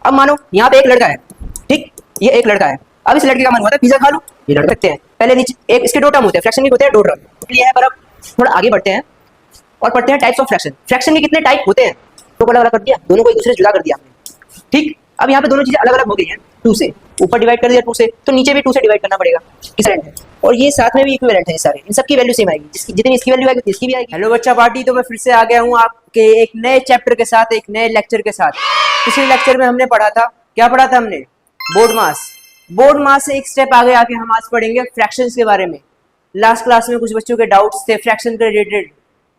अब मानो यहाँ पे एक लड़का है, ठीक, ये एक लड़का है। अब इस लड़के का मन हुआ था पिज्जा खा लूं, ये लड़के रखते हैं पहले नीचे एक इसके दो टर्म होते हैं, फ्रैक्शन के होते हैं दो टर्म इसलिए है। पर अब थोड़ा आगे बढ़ते हैं और पढ़ते हैं टाइप्स ऑफ फ्रैक्शन। फ्रैक्शन के कितने टाइप होते हैं तो अलग अलग कर दिया, दोनों को एक दूसरे से जुदा कर दिया हमने, ठीक। अब यहाँ पे दोनों चीजें अलग अलग हो गई हैं, 2 से ऊपर डिवाइड कर दिया 2 से, तो नीचे भी 2 से डिवाइड करना पड़ेगा, इक्विवेलेंट है। और ये साथ में भी इक्विवेलेंट है सारे, इन सबकी वैल्यू सेम आएगी, जिसकी जितनी इसकी वैल्यू आएगी इसकी भी आएगी। हेलो बच्चा पार्टी, तो मैं फिर से आ गया हूँ आपके एक नए चैप्टर के साथ, एक नए लेक्चर के साथ। पिछले लेक्चर में हमने पढ़ा था, क्या पढ़ा था हमने? बोर्ड मास। बोर्ड मास से एक स्टेप आगे आके हम आज पढ़ेंगे फ्रैक्शंस के बारे में। लास्ट क्लास में कुछ बच्चों के डाउट्स थे फ्रैक्शन के रिलेटेड,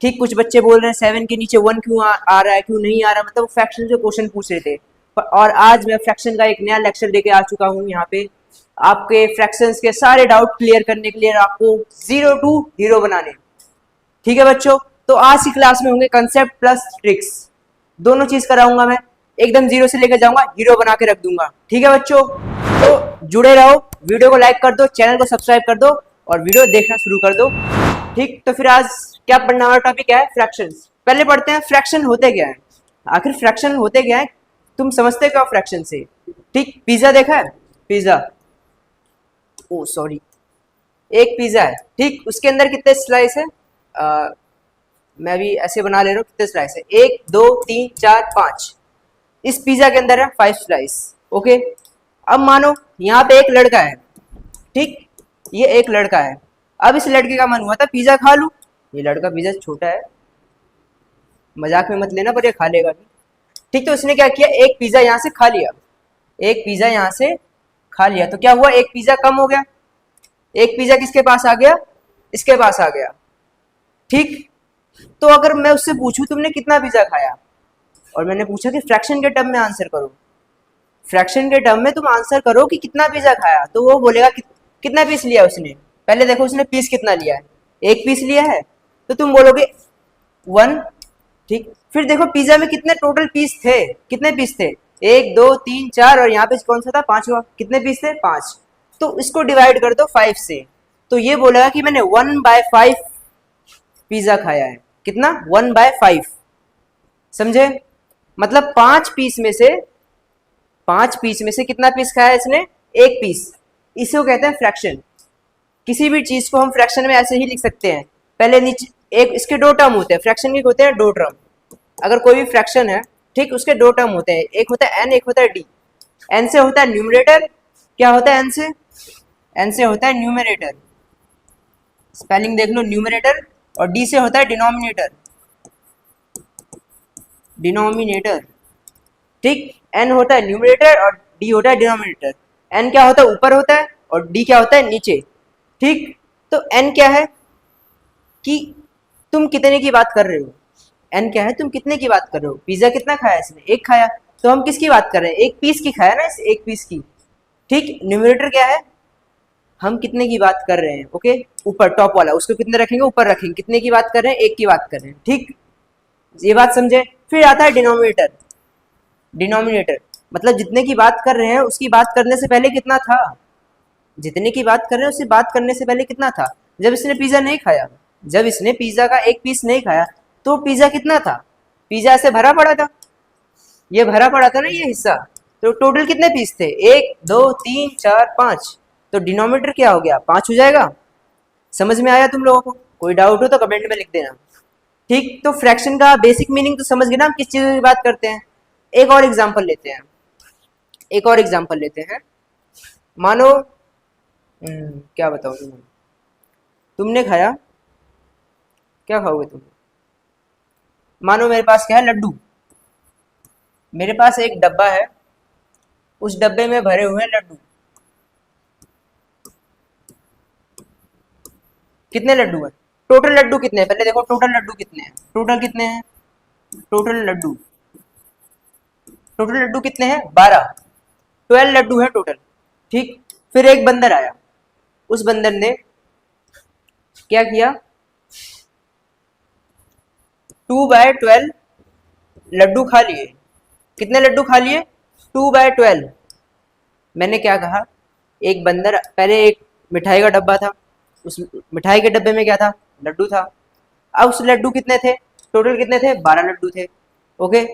ठीक। कुछ बच्चे बोल रहे हैं 7 के नीचे 1 क्यों आ रहा है, क्यों नहीं आ रहा, मतलब फ्रैक्शन के क्वेश्चन पूछ रहे थे। और आज मैं फ्रैक्शन का एक नया लेक्चर लेके आ चुका हूँ यहाँ पे, आपके फ्रैक्शंस के सारे डाउट क्लियर करने के लिए, आपको 0 टू हीरो बनाने, ठीक है बच्चों। तो आज की क्लास में होंगे कंसेप्ट प्लस ट्रिक्स, दोनों चीज कराऊंगा मैं, एकदम 0 से लेकर जाऊंगा, हीरो बना के रख दूंगा, ठीक है बच्चों। तो जुड़े रहो, वीडियो को लाइक कर दो, चैनल को सब्सक्राइब कर दो और वीडियो देखना शुरू कर दो, ठीक। तो फिर आज क्या पढ़ना वाला टॉपिक है? फ्रैक्शंस। पहले पढ़ते हैं फ्रैक्शन होते क्या है, आखिर फ्रैक्शन होते क्या है, तुम समझते क्या फ्रैक्शन से, ठीक। पिज्जा देखा है, पिज्जा, ओ सॉरी, एक पिज्जा है, ठीक, उसके अंदर कितने स्लाइस है? मैं भी ऐसे बना ले रहा हूँ, कितने स्लाइस है? 1 2 3 4 5। इस पिज्जा के अंदर है 5 स्लाइस, ओके। अब मानो यहाँ पे एक लड़का है, ठीक, ये एक लड़का है। अब इस लड़के का मन हुआ था पिज्जा खा लूं, ये लड़का पिज्जा छोटा है, मजाक में मत लेना, पर ये खा लेगा भी, ठीक। तो इसने क्या किया, एक पिज्जा यहाँ से खा लिया, एक पिज्जा यहाँ से खा लिया, तो क्या हुआ, एक पिज्जा कम हो गया, एक पिज्जा किसके पास आ गया? इसके पास आ गया, ठीक। तो अगर मैं उससे पूछूं तुमने कितना पिज्जा खाया, और मैंने पूछा कि फ्रैक्शन के टर्म में आंसर करो, फ्रैक्शन के टर्म में तुम आंसर करो कि कितना पिज्जा खाया, तो वो बोलेगा कितना पीस लिया उसने। पहले देखो उसने पीस कितना लिया है, एक पीस लिया है, तो तुम बोलोगे 1, ठीक। फिर देखो पिज्जा में कितने टोटल पीस थे, कितने पीस थे? 1 2 3 4, और यहाँ पे कौन सा था? 5वां। कितने पीस थे? 5। तो इसको डिवाइड कर दो 5 से, तो ये बोलेगा कि मैंने 1/5 पिज्जा खाया है। कितना? 1/5, समझे? मतलब 5 पीस में से कितना पीस खाया इसने? एक पीस। इसे कहते हैं फ्रैक्शन। किसी भी चीज को हम फ्रैक्शन में ऐसे ही लिख सकते हैं, पहले नीचे एक, इसके 2 टर्म होते हैं, फ्रैक्शन के होते हैं 2 टर्म। अगर कोई भी फ्रैक्शन है, ठीक, उसके 2 टर्म होते हैं, एक होता है एन, एक होता है डी। एन से होता है न्यूमरेटर, क्या होता है एन से? एन से होता है न्यूमरेटर, स्पेलिंग देख लो, न्यूमरेटर। और डी से होता है डिनोमिनेटर, डिनोमिनेटर, ठीक। एन होता है न्यूमरेटर और डी होता है डिनोमिनेटर। एन क्या होता है? ऊपर होता है, और डी क्या होता है? नीचे, ठीक। तो एन क्या है कि तुम कितने की बात कर रहे हो, एन क्या है, तुम कितने की बात कर रहे हो। पिज्जा कितना खाया इसने? एक खाया, तो हम किसकी बात कर रहे हैं? एक पीस की खाया ना, इस एक पीस की, ठीक। न्यूमरेटर क्या है, हम कितने की बात कर रहे हैं, ओके। ऊपर टॉप वाला, उसको कितने रखेंगे? ऊपर रखेंगे। कितने की बात कर रहे हैं? एक की बात कर रहे हैं, ठीक, ये बात समझे। फिर आता है डिनोमिनेटर। डिनोमिनेटर मतलब जितने की बात कर रहे हैं उसकी बात करने से पहले कितना था, जितने की बात कर रहे हैं उससे बात करने से पहले कितना था, जब इसने पिज्जा नहीं खाया, जब इसने पिज्जा का एक पीस नहीं खाया, तो पिज्जा कितना था? पिज्जा ऐसे भरा पड़ा था, ये भरा पड़ा था ना ये हिस्सा, तो टोटल कितने पीस थे? 1 2 3 4 5, तो डिनोमिनेटर क्या हो गया? 5 हो जाएगा। समझ में आया तुम लोगों को? कोई डाउट हो तो कमेंट में लिख देना, ठीक। तो फ्रैक्शन का बेसिक मीनिंग तो समझ गए ना हम किस चीज की बात करते हैं। एक और एग्जांपल लेते हैं, एक और एग्जांपल लेते हैं। मानो क्या बताओ, तुमने खाया, क्या खाओगे तुम? मानो मेरे पास क्या है? लड्डू। मेरे पास एक डब्बा है, उस डब्बे में भरे हुए हैं लड्डू। कितने लड्डू हैं? टोटल लड्डू कितने हैं? पहले देखो टोटल लड्डू कितने हैं, टोटल कितने हैं, टोटल लड्डू, टोटल लड्डू कितने हैं? 12, 12 लड्डू है टोटल, ठीक। फिर एक बंदर आया, उस बंदर ने क्या किया? 2/12 लड्डू खा लिए। कितने लड्डू खा लिए? 2/12। मैंने क्या कहा? एक बंदर, पहले एक मिठाई का डब्बा था, उस मिठाई के डब्बे में क्या था? लड्डू था। अब उस लड्डू कितने थे? टोटल कितने थे? 12 लड्डू थे, ओके।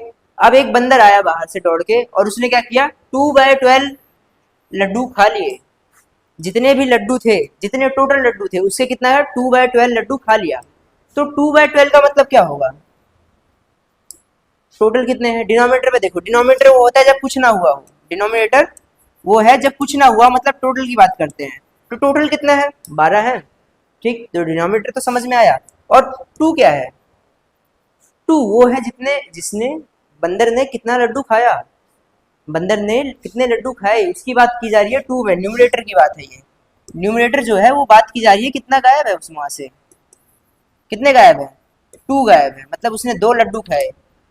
अब एक बंदर आया बाहर से दौड़ के और उसने क्या किया, 2/12 लड्डू खा लिए। जितने भी लड्डू थे, जितने टोटल लड्डू थे उससे कितना है, 2/12 लड्डू खा लिया। तो 2/12 का मतलब क्या होगा, टोटल कितने हैं, डिनोमिनेटर में देखो, डिनोमिनेटर वो होता है जब कुछ ना हुआ हो, डिनोमिनेटर वो है जब कुछ ना हुआ, मतलब टोटल की बात करते हैं। तो टोटल कितना है, 12 है। ठीक, तो डिनोमिनेटर तो समझ में आया। और 2 क्या है, 2 वो है जिसने बंदर ने कितना लड्डू खाया, बंदर ने कितने लड्डू खाए इसकी बात की जा रही है 2 में, न्यूमरेटर की बात है ये। न्यूमरेटर जो है वो बात की जा रही है कितना गायब है उसमें, वहां से कितने गायब है, 2 गायब है। मतलब उसने 2 लड्डू खाए,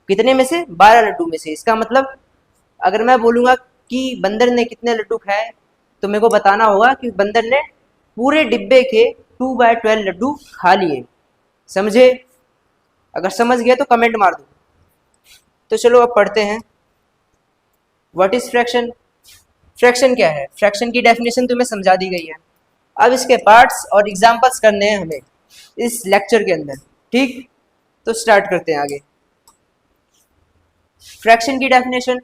कितने में से, 12 लड्डू में से। इसका मतलब अगर मैं बोलूंगा कि बंदर ने कितने लड्डू खाए, तो मेरे को बताना होगा कि बंदर ने पूरे डिब्बे के 2/12 लड्डू खा लिए। समझे, अगर समझ गए तो कमेंट मार दो। तो चलो अब पढ़ते हैं, व्हाट इज फ्रैक्शन। फ्रैक्शन क्या है, फ्रैक्शन की डेफिनेशन तुम्हें समझा दी गई है। अब इसके पार्ट्स और एग्जांपल्स करने हैं हमें इस लेक्चर के अंदर। ठीक, तो स्टार्ट करते हैं आगे। फ्रैक्शन की डेफिनेशन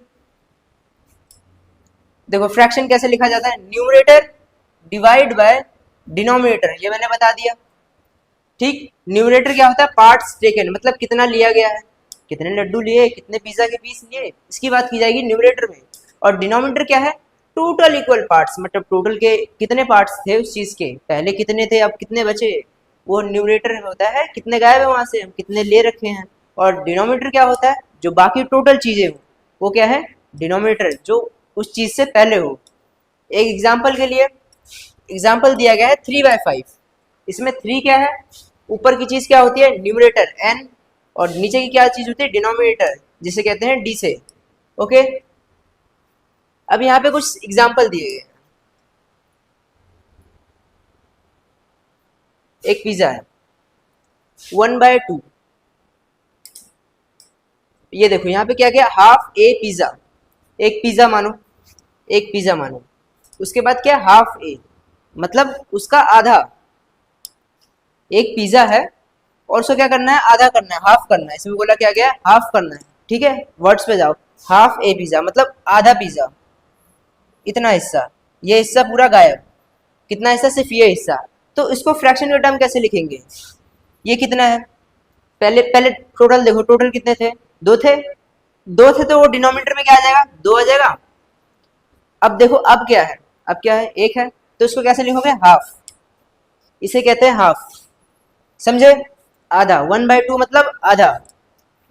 देखो, फ्रैक्शन कैसे लिखा जाता है, न्यूमरेटर डिवाइड बाय डिनोमिनेटर, ये मैंने बता दिया। ठीक, न्यूमरेटर क्या होता है, पार्ट्स टेकन, मतलब कितना लिया गया है, कितने लड्डू लिए, कितने पिज्जा के पीस लिए, इसकी बात की जाएगी न्यूमरेटर में। और डिनोमिनेटर क्या है, टोटल इक्वल पार्ट्स, मतलब टोटल के कितने पार्ट्स थे उस चीज के, पहले कितने थे अब कितने बचे, वो न्यूमरेटर होता है कितने गायब है वहां से, हम कितने ले रखे हैं। और डिनोमिनेटर क्या होता है, जो बाकी टोटल चीजें हो, वो क्या है, डिनोमिनेटर, जो उस चीज से पहले हो। एक एग्जाम्पल के लिए एग्जाम्पल दिया गया है 3/5। इसमें 3 क्या है, ऊपर की चीज क्या होती है, न्यूमरेटर n, और नीचे की क्या चीज होती है, डिनोमिनेटर, जिसे कहते हैं d से। ओके, अब यहाँ पे कुछ एग्जाम्पल दिए गए हैं। एक पिज्जा है 1/2, ये देखो यहाँ पे क्या क्या, हाफ ए पिज्जा, एक पिज्जा मानो, एक पिज्जा मानो, उसके बाद क्या, हाफ ए, मतलब उसका आधा। एक पिज्जा है और उसको क्या करना है, आधा करना है, हाफ करना है। इसमें बोला क्या गया, हाफ करना है। ठीक है, वर्ड्स पे जाओ, हाफ ए पिज्जा मतलब आधा पिज्जा, इतना हिस्सा, ये हिस्सा पूरा गायब, कितना हिस्सा, सिर्फ ये हिस्सा। तो इसको फ्रैक्शन के टर्म कैसे लिखेंगे, ये कितना है, पहले पहले टोटल देखो, टोटल कितने थे, 2 थे, 2 थे, तो वो डिनोमिनेटर में क्या आ जाएगा, 2 आ जाएगा। अब देखो अब क्या है, अब क्या है, 1 है, तो इसको कैसे लिखोगे, हाफ, इसे कहते हैं हाफ। समझे, आधा, 1/2 मतलब आधा,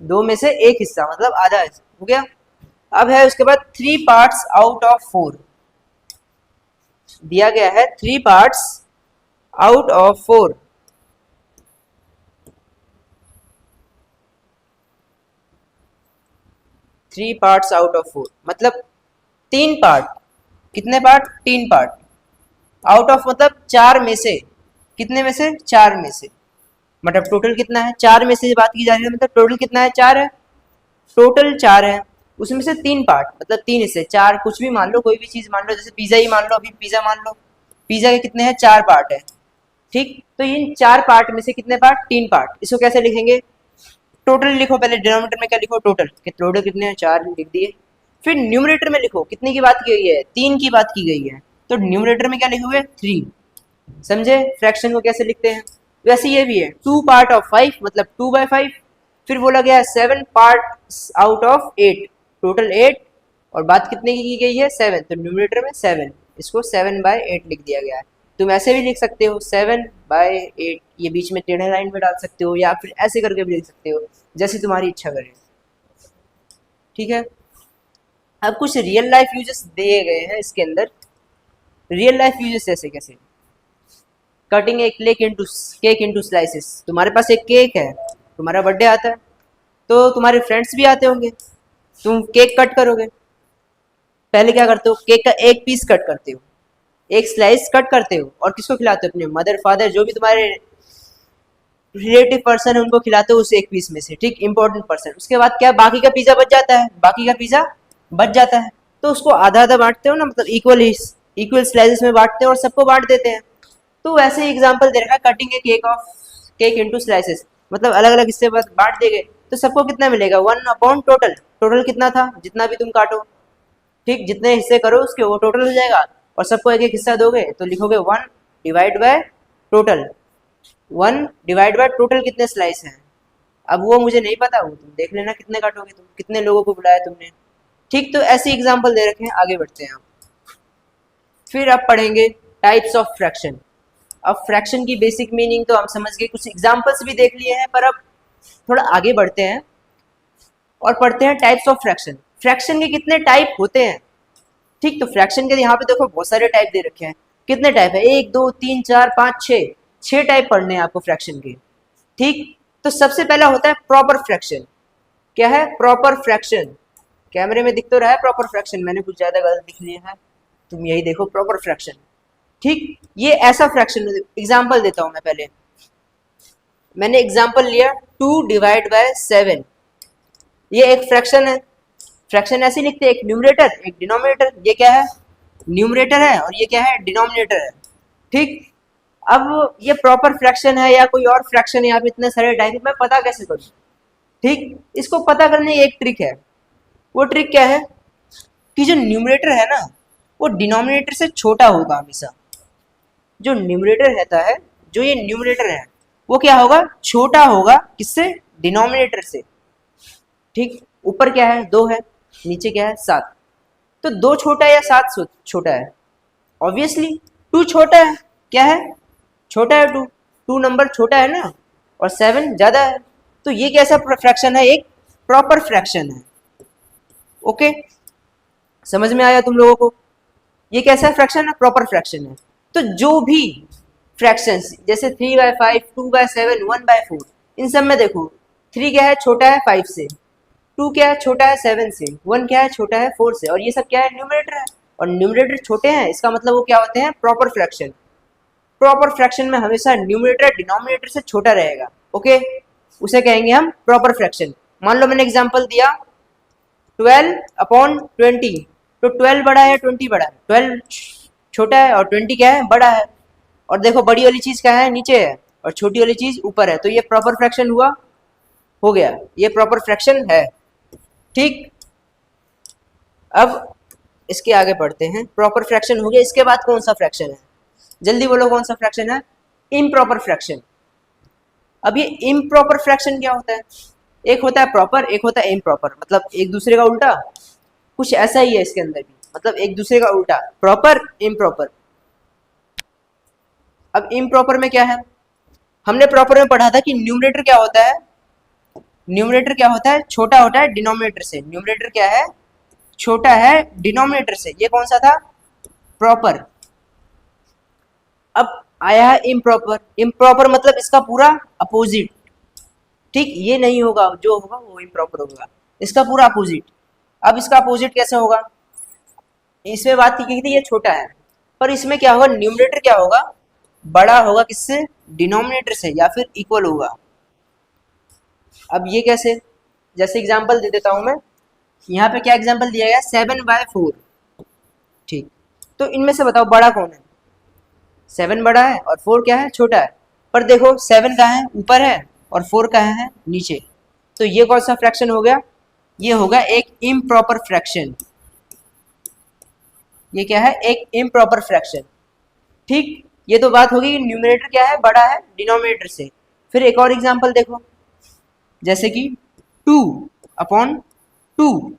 2 में से एक हिस्सा मतलब आधा हिस्सा, हो गया। अब है उसके बाद 3 पार्ट्स आउट ऑफ 4, दिया गया है 3 parts out of 4। Three parts out of 4 मतलब 3 पार्ट, कितने पार्ट, 3 पार्ट, आउट ऑफ मतलब 4 में से, कितने में से, 4 में से, मतलब टोटल कितना है, 4 में से बात की जा रही है, मतलब टोटल कितना है, 4 है, टोटल 4 है, उसमें से 3 पार्ट मतलब 3 हिस्से, 4 कुछ भी मान लो, कोई भी चीज मान लो, जैसे पिज्जा ही मान लो, अभी पिज्जा मान लो, पिज्जा के कितने हैं, 4 पार्ट है। ठीक, तो इन 4 पार्ट में से कितने पार्ट, 3 पार्ट, इसको कैसे लिखेंगे, टोटल लिखो, पहले डिनोमिनेटर में क्या लिखो, टोटल, टोटल कितने हैं, 4 लिख दिए। फिर न्यूमरेटर में लिखो, कितने की बात की गई है, 3 की बात की गई है, तो न्यूमरेटर में क्या लिखोगे, 3। समझे फ्रैक्शन को कैसे लिखते हैं। वैसे ये भी है 2 पार्ट ऑफ 5 मतलब 2/5। फिर बोला गया 7 पार्ट आउट ऑफ 8, टोटल 8, और बात कितने की गई है, 7, तो न्यूमरेटर में 7, इसको 7/8 लिख दिया गया है। तुम ऐसे भी लिख सकते हो 7/8, ये बीच में टेढ़े लाइन में डाल सकते हो, या फिर ऐसे करके भी लिख सकते हो, जैसे तुम्हारी इच्छा करे। ठीक है, अब कुछ रियल लाइफ यूजेस दिए गए हैं इसके अंदर। रियल लाइफ यूजेस जैसे कैसे, कटिंग ए केक इनटू स्लाइसेस। तुम्हारे पास एक केक है, तुम्हारा बर्थडे आता है, तो तुम्हारे फ्रेंड्स भी आते होंगे, तुम केक कट करोगे, पहले क्या करते हो, केक का एक पीस कट करते हो, एक स्लाइस कट करते हो, और किसको खिलाते हो, अपने मदर फादर, जो भी तुम्हारे रिलेटिव पर्सन है उनको खिलाते हो उस एक पीस में से। ठीक, इंपॉर्टेंट पर्सन। उसके बाद क्या, बाकी का पिज्जा बच जाता है, बाकी का पिज्जा बच जाता है, तो उसको आधा आधा बांटते हो ना, मतलब इक्वल स्लाइसेस में बांटते हैं और सबको बांट देते हैं। तो वैसे ही एग्जांपल दे रखा है, कटिंग ए केक इनटू स्लाइसेस, मतलब अलग अलग हिस्से बांट दे गए, तो सबको कितना मिलेगा 1 अपॉन टोटल। टोटल कितना था, जितना भी तुम काटो, ठीक, जितने हिस्से करो उसके वो टोटल हो जाएगा, और सबको एक एक हिस्सा दोगे तो लिखोगे 1 divide by total. 1 divide by total कितने स्लाइस हैं, अब वो मुझे नहीं पता, वो तुम देख लेना कितने काटोगे, तुम कितने लोगों को बुलाया तुमने, ठीक। तो ऐसे एग्जाम्पल दे रखे हैं, आगे बढ़ते हैं हम। फिर अब पढ़ेंगे टाइप्स ऑफ फ्रैक्शन। अब फ्रैक्शन की बेसिक मीनिंग तो हम समझ गए, कुछ एग्जाम्पल्स भी देख लिए हैं, पर अब थोड़ा आगे बढ़ते हैं और पढ़ते हैं टाइप्स ऑफ फ्रैक्शन। फ्रैक्शन के कितने टाइप होते हैं, ठीक। तो फ्रैक्शन के यहाँ पे देखो बहुत सारे टाइप दे रखे हैं। कितने टाइप है, 1 2 3 4 5 6, 6 टाइप पढ़ने हैं आपको फ्रैक्शन के, ठीक। तो सबसे पहला होता है प्रॉपर फ्रैक्शन। क्या है प्रॉपर फ्रैक्शन, कैमरे में दिख तो रहा है प्रॉपर फ्रैक्शन, मैंने कुछ ज्यादा गलत लिख लिया है, तुम यही देखो प्रॉपर फ्रैक्शन, ठीक। ये ऐसा फ्रैक्शन, एग्जांपल देता हूं मैं पहले। मैंने एग्जांपल लिया 2 डिवाइड बाय 7, ये एक फ्रैक्शन है। फ्रैक्शन ऐसे लिखते हैं, एक न्यूमरेटर एक डिनोमिनेटर। ये क्या है, न्यूमरेटर है, और ये क्या है, डिनोमिनेटर है, ठीक। अब ये प्रॉपर फ्रैक्शन है या कोई और फ्रैक्शन है, यहाँ पे इतने सारे टाइप, मैं पता कैसे करूँ, ठीक। इसको पता करने की एक ट्रिक है। वो ट्रिक क्या है कि जो न्यूमरेटर है ना वो डिनोमिनेटर से छोटा होगा हमेशा। जो न्यूमरेटर रहता है, जो ये न्यूमरेटर है वो क्या होगा, छोटा होगा, किससे, डिनोमिनेटर से, ठीक। ऊपर क्या है 2 है, नीचे क्या है 7, तो 2 छोटा है या 7 छोटा है, ऑब्वियसली 2 छोटा है। क्या है, छोटा है 2, 2 नंबर छोटा है ना, और 7 ज्यादा है, तो ये कैसा फ्रैक्शन है, एक प्रॉपर फ्रैक्शन है। ओके, समझ में आया तुम लोगों को, ये कैसा फ्रैक्शन है, प्रॉपर फ्रैक्शन है। तो जो भी फ्रैक्शंस जैसे 3/5 2/7 1/4, इन सब में देखो 3 क्या है, छोटा है 5 से, 2 क्या है, छोटा है 7 से, 1 क्या है, छोटा है 4 से, और ये सब क्या है, न्यूमरेटर है, और न्यूमरेटर छोटे हैं, इसका मतलब वो क्या होते हैं, प्रॉपर फ्रैक्शन। प्रॉपर फ्रैक्शन में हमेशा न्यूमरेटर डिनोमिनेटर से छोटा रहेगा, ओके, उसे कहेंगे हम प्रॉपर फ्रैक्शन। मान लो मैंने एग्जांपल दिया 12/20, तो 12 बड़ा है 20 बड़ा है, 12 छोटा है और 20 क्या है, बड़ा है, और देखो बड़ी वाली चीज क्या है, नीचे है, और छोटी वाली चीज ऊपर है, तो ये प्रॉपर फ्रैक्शन हुआ, हो गया, ये प्रॉपर फ्रैक्शन है, ठीक। अब इसके आगे बढ़ते हैं, प्रॉपर फ्रैक्शन हो गया, इसके बाद कौन सा फ्रैक्शन है, जल्दी बोलो कौन सा फ्रैक्शन है, इम्प्रॉपर फ्रैक्शन। अब ये इम्प्रॉपर फ्रैक्शन क्या होता है, एक होता है प्रॉपर, एक होता है इम्प्रॉपर, मतलब एक दूसरे का उल्टा, कुछ ऐसा ही है इसके अंदर भी, मतलब एक दूसरे का उल्टा, प्रॉपर इम्प्रॉपर। अब इम्प्रॉपर में क्या है, हमने प्रॉपर में पढ़ा था कि न्यूमरेटर क्या होता है, न्यूमरेटर क्या होता है, छोटा होता है डिनोमिनेटर से, न्यूमरेटर क्या है, छोटा है डिनोमिनेटर से, ये कौन सा था, प्रॉपर। अब आया है इम्प्रॉपर, इम्प्रॉपर मतलब इसका पूरा अपोजिट, ठीक, ये नहीं होगा, जो होगा वो इम्प्रॉपर होगा, इसका पूरा अपोजिट। अब इसका अपोजिट कैसे होगा, इसमें बात की थी ये छोटा है, पर इसमें क्या होगा, न्यूमरेटर क्या होगा, बड़ा होगा, किससे, डिनोमिनेटर से, या फिर इक्वल होगा। अब ये कैसे, जैसे एग्जांपल दे देता हूं मैं, यहाँ पे क्या एग्जांपल दिया गया, 7/4, ठीक। तो इनमें से बताओ बड़ा कौन है, 7 बड़ा है और 4 क्या है, छोटा है, पर देखो 7 कहाँ है, ऊपर है, और 4 कहाँ है, नीचे, तो ये कौन सा फ्रैक्शन हो गया, ये होगा एक इम्प्रॉपर फ्रैक्शन। ये क्या है, एक इम्प्रॉपर फ्रैक्शन, ठीक। ये तो बात होगी न्यूमरेटर क्या है, बड़ा है डिनोमिनेटर से। फिर एक और एग्जांपल देखो, जैसे कि 2/2,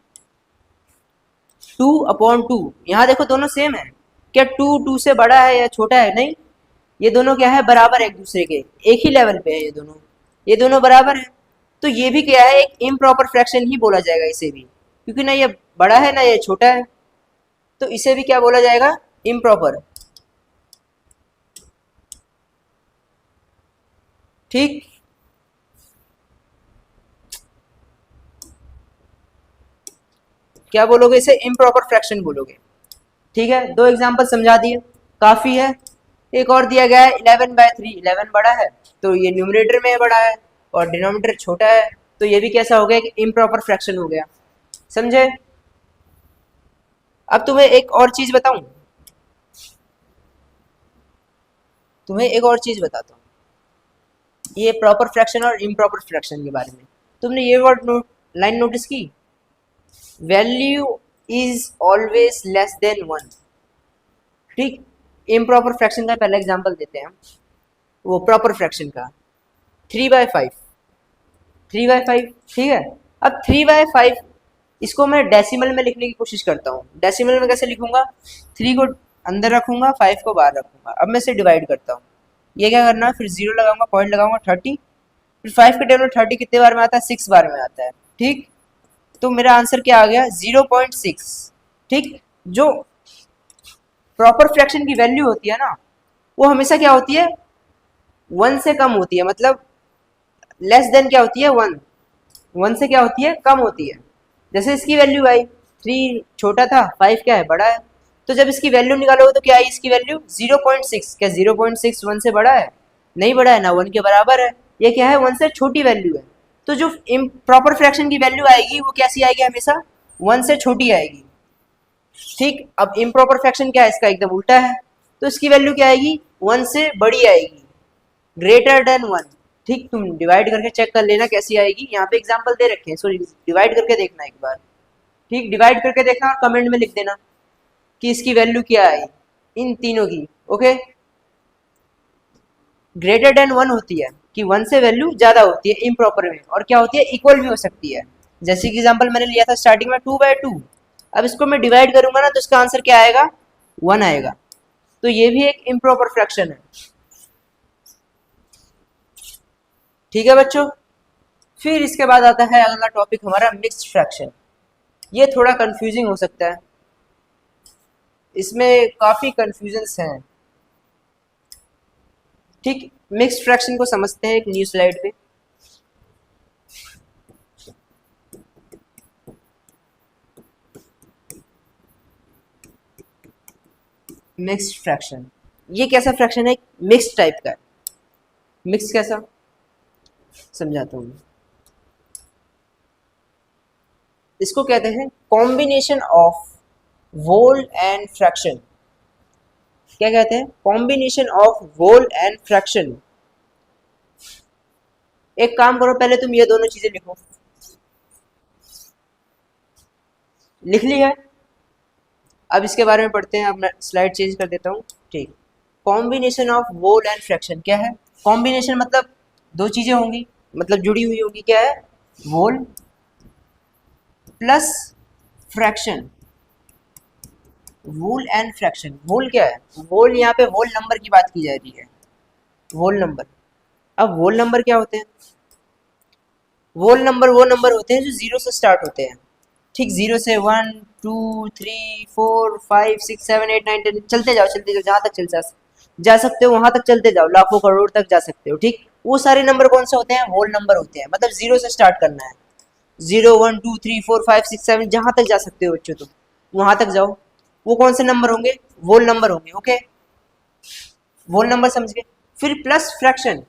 2/2, यहाँ देखो दोनों सेम है, क्या 2 से बड़ा है या छोटा है, नहीं, ये दोनों क्या है, बराबर है एक दूसरे के, एक ही लेवल पे है ये दोनों बराबर है, तो ये भी क्या है, एक इम्प्रॉपर फ्रैक्शन ही बोला जाएगा इसे भी, क्योंकि ना ये बड़ा है ना ये छोटा है, तो इसे भी क्या बोला जाएगा, इम्प्रॉपर, ठीक। क्या बोलोगे इसे, इम्प्रॉपर फ्रैक्शन बोलोगे, ठीक है। 2 एग्जांपल समझा दिए, काफी है। एक और दिया गया है 11/3, 11 बड़ा है, तो ये न्यूमरेटर में बड़ा है और डिनोमिनेटर छोटा है, तो ये भी कैसा हो गया कि इम्प्रॉपर फ्रैक्शन हो गया, समझे। अब तुम्हें एक और चीज बताऊं, तुम्हें एक और चीज बताता हूँ, ये प्रॉपर फ्रैक्शन और इम्प्रॉपर फ्रैक्शन के बारे में। तुमने ये वर्ड लाइन नोटिस की, value is always less than 1। ठीक, इम्प्रॉपर फ्रैक्शन का पहला एग्जांपल देते हैं, वो प्रॉपर फ्रैक्शन का 3/5। 3/5 ठीक है। अब 3/5 इसको मैं डेसिमल में लिखने की कोशिश करता हूँ। डेसिमल में कैसे लिखूंगा, 3 को अंदर रखूंगा, 5 को बाहर रखूंगा। अब मैं इसे डिवाइड करता हूँ। ये क्या करना है, फिर 0 लगाऊंगा, पॉइंट लगाऊंगा 30, फिर 5 के टेबल में 30 कितने बार में आता है, 6 बार में आता है। ठीक, तो मेरा आंसर क्या आ गया, 0.6। ठीक, जो प्रॉपर फ्रैक्शन की वैल्यू होती है ना, वो हमेशा क्या होती है, 1 से कम होती है। मतलब लेस देन क्या होती है, 1। 1 से क्या होती है, कम होती है। जैसे इसकी वैल्यू आई, 3 छोटा था, 5 क्या है, बड़ा है। तो जब इसकी वैल्यू निकालोगे तो क्या आई इसकी वैल्यू, 0.6। क्या 0.6 1 से बड़ा है, नहीं बड़ा है ना, 1 के बराबर है। ये क्या है, 1 से छोटी वैल्यू है। तो जो प्रॉपर फ्रैक्शन की वैल्यू आएगी वो कैसी आएगी, हमेशा 1 से छोटी आएगी। ठीक, अब इम्प्रॉपर फ्रैक्शन क्या है, इसका एकदम उल्टा है। तो इसकी वैल्यू क्या आएगी, 1 से बड़ी आएगी, ग्रेटर देन 1। ठीक, तुम डिवाइड करके चेक कर लेना कैसी आएगी, यहाँ पे एग्जांपल दे रखे हैं, सो डिवाइड करके देखना एक बार। ठीक, डिवाइड करके देखना और कमेंट में लिख देना कि इसकी वैल्यू क्या आई इन तीनों की। ओके, ग्रेटर देन 1 होती है कि 1 से वैल्यू ज्यादा होती है इम्प्रॉपर में, और क्या होती है, इक्वल भी हो सकती है। जैसे कि एग्जांपल मैंने लिया था स्टार्टिंग में 2/2। अब इसको मैं डिवाइड करूंगा ना, तो इसका आंसर क्या आएगा, 1 आएगा। तो ये भी एक इम्प्रॉपर फ्रैक्शन है। ठीक है बच्चों, फिर इसके बाद आता है अगला टॉपिक हमारा, मिक्स्ड फ्रैक्शन। ये थोड़ा कंफ्यूजिंग हो सकता है, इसमें काफी कंफ्यूजन्स हैं। ठीक, मिक्स्ड फ्रैक्शन को समझते हैं एक न्यू स्लाइड पे। मिक्स्ड फ्रैक्शन, ये कैसा फ्रैक्शन है, मिक्स्ड टाइप का है। मिक्स कैसा, समझाता हूँ। इसको कहते हैं combination of whole and fraction. क्या कहते हैं, combination of whole and fraction. एक काम करो, पहले तुम ये दोनों चीजें लिखो। लिख ली है, अब इसके बारे में पढ़ते हैं। अब मैं स्लाइड चेंज कर देता हूँ। ठीक, combination of whole and fraction क्या है, कॉम्बिनेशन मतलब दो चीजें होंगी, मतलब जुड़ी हुई होंगी। क्या है, whole plus fraction. Whole and fraction, whole क्या है, वोल यहाँ पे वोल नंबर की बात की जा रही है, वोल नंबर। अब वोल नंबर क्या होते हैं, वोल नंबर वो नंबर होते हैं जो 0 से स्टार्ट होते हैं। ठीक, 0 से 1 2 3 4 5 6 7 8 9 10 चलते जाओ, चलते जाओ, जहाँ तक जा सकते हो वहां तक चलते जाओ, लाखों करोड़ तक जा सकते हो। ठीक, वो सारे नंबर कौन से होते हैं, वोल नंबर होते हैं। मतलब 0 से स्टार्ट करना है, 0 1 2 3 4 5 6 7 जहां तक जा सकते हो बच्चों, तुम वहां तक जाओ। वो कौन से नंबर होंगे, वोल नंबर होंगे। ओके, वोल नंबर समझ गए। फिर प्लस फ्रैक्शन।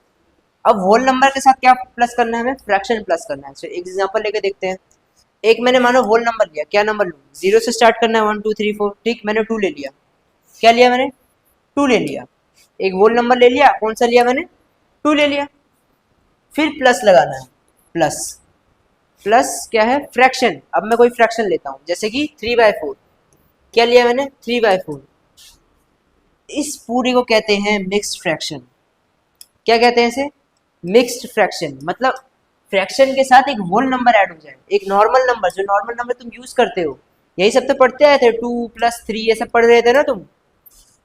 अब होल नंबर के साथ क्या प्लस करना है, हमें फ्रैक्शन प्लस करना है। तो एक एग्जांपल लेके देखते हैं। एक मैंने मानो होल नंबर लिया, क्या नंबर लूँ, 0 से स्टार्ट करना है, 1 2 3 4। ठीक, मैंने 2 ले लिया। क्या लिया मैंने, 2 ले लिया। एक होल नंबर ले लिया, कौन सा लिया मैंने, 2 ले लिया। फिर प्लस लगाना है, प्लस। प्लस क्या है, फ्रैक्शन। अब मैं कोई फ्रैक्शन लेता हूँ, जैसे कि 3/4। क्या लिया मैंने, 3/4। इस पूरी को कहते हैं मिक्स्ड फ्रैक्शन। क्या कहते हैं इसे, मिक्स्ड फ्रैक्शन। मतलब फ्रैक्शन के साथ एक होल नंबर ऐड हो जाए, एक नॉर्मल नंबर, जो नॉर्मल नंबर तुम यूज करते हो। यही सब तो पढ़ते आए थे, 2 + 3 ये सब पढ़ रहे थे ना तुम।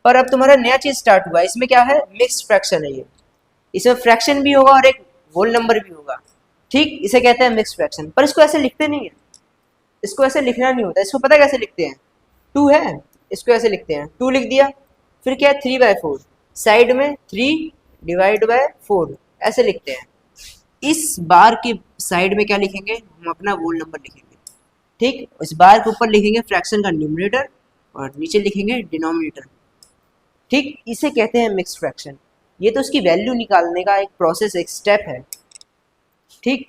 पर अब तुम्हारा नया चीज स्टार्ट हुआ, इसमें क्या है, मिक्स्ड फ्रैक्शन है ये। इसमें फ्रैक्शन भी होगा और एक होल नंबर भी होगा। ठीक, इसे कहते हैं मिक्स्ड फ्रैक्शन। पर इसको ऐसे लिखते नहीं है, इसको ऐसे लिखना नहीं होता। इसको पता कैसे लिखते हैं, 2 है, इसको ऐसे लिखते हैं, 2 लिख दिया। फिर क्या है, 3/4, साइड में 3/4 ऐसे लिखते हैं। इस बार के साइड में क्या लिखेंगे, हम अपना वोल नंबर लिखेंगे। ठीक, इस बार के ऊपर लिखेंगे फ्रैक्शन का न्यूमरेटर और नीचे लिखेंगे डिनोमिनेटर। ठीक, इसे कहते हैं मिक्स्ड फ्रैक्शन। ये तो उसकी वैल्यू निकालने का एक प्रोसेस, एक स्टेप है। ठीक,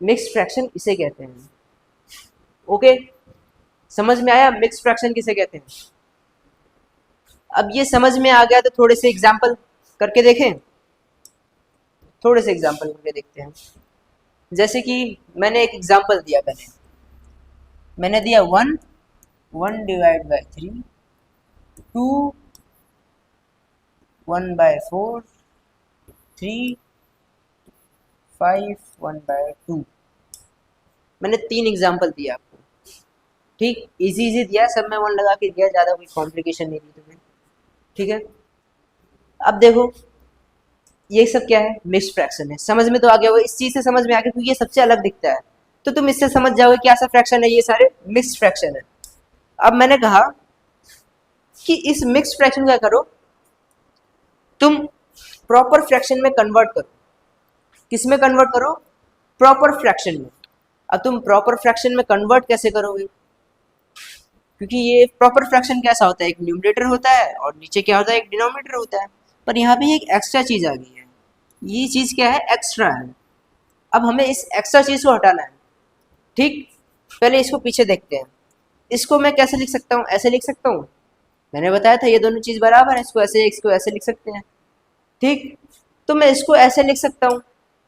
मिक्स्ड फ्रैक्शन इसे कहते हैं। ओके, समझ में आया मिक्स्ड फ्रैक्शन किसे कहते हैं। अब ये समझ में आ गया तो थोड़े से एग्जाम्पल करके देखें, थोड़े से एग्जाम्पल करके देखते हैं। जैसे कि मैंने एक एग्जांपल दिया, मैंने दिया 1/3, 2, 1/4, 3, 5, 1/2। मैंने 3 एग्जांपल दिया आपको, ठीक, इजी इजी दिया, सब में 1 लगा के दिया, ज़्यादा कोई कॉम्प्लिकेशन नहीं दी तुम्हें, ठीक है। अब देखो ये सब क्या है, मिक्स्ड फ्रैक्शन है, समझ में तो आ गया होगा, इस चीज़ से समझ में आ गया क्योंकि ये सबसे अलग दिखता है, तो तुम इससे समझ जाओगे क्या सा फ्रैक्शन है, ये सारे मिक्स्ड फ्रैक्शन है। अब मैंने कहा कि इस मिक्स्ड फ्रैक्शन का करो तुम प्रॉपर फ्रैक्शन में कन्वर्ट करो। किस में कन्वर्ट करो? प्रॉपर फ्रैक्शन में। अब तुम प्रॉपर फ्रैक्शन में कन्वर्ट कैसे करोगे? क्योंकि ये प्रॉपर फ्रैक्शन कैसा होता है, एक न्यूमरेटर होता है और नीचे क्या होता है, एक डिनोमिनेटर होता है, पर यहाँ पे एक एक्स्ट्रा चीज़ आ गई है। ये चीज़ क्या है? एक्स्ट्रा है। अब हमें इस एक्स्ट्रा चीज़ को हटाना है, ठीक। पहले इसको पीछे देखते हैं, इसको मैं कैसे लिख सकता हूँ? ऐसे लिख सकता हूँ, मैंने बताया था ये दोनों चीज़ बराबर है, इसको ऐसे लिख सकते हैं, ठीक। तो मैं इसको ऐसे लिख सकता हूँ,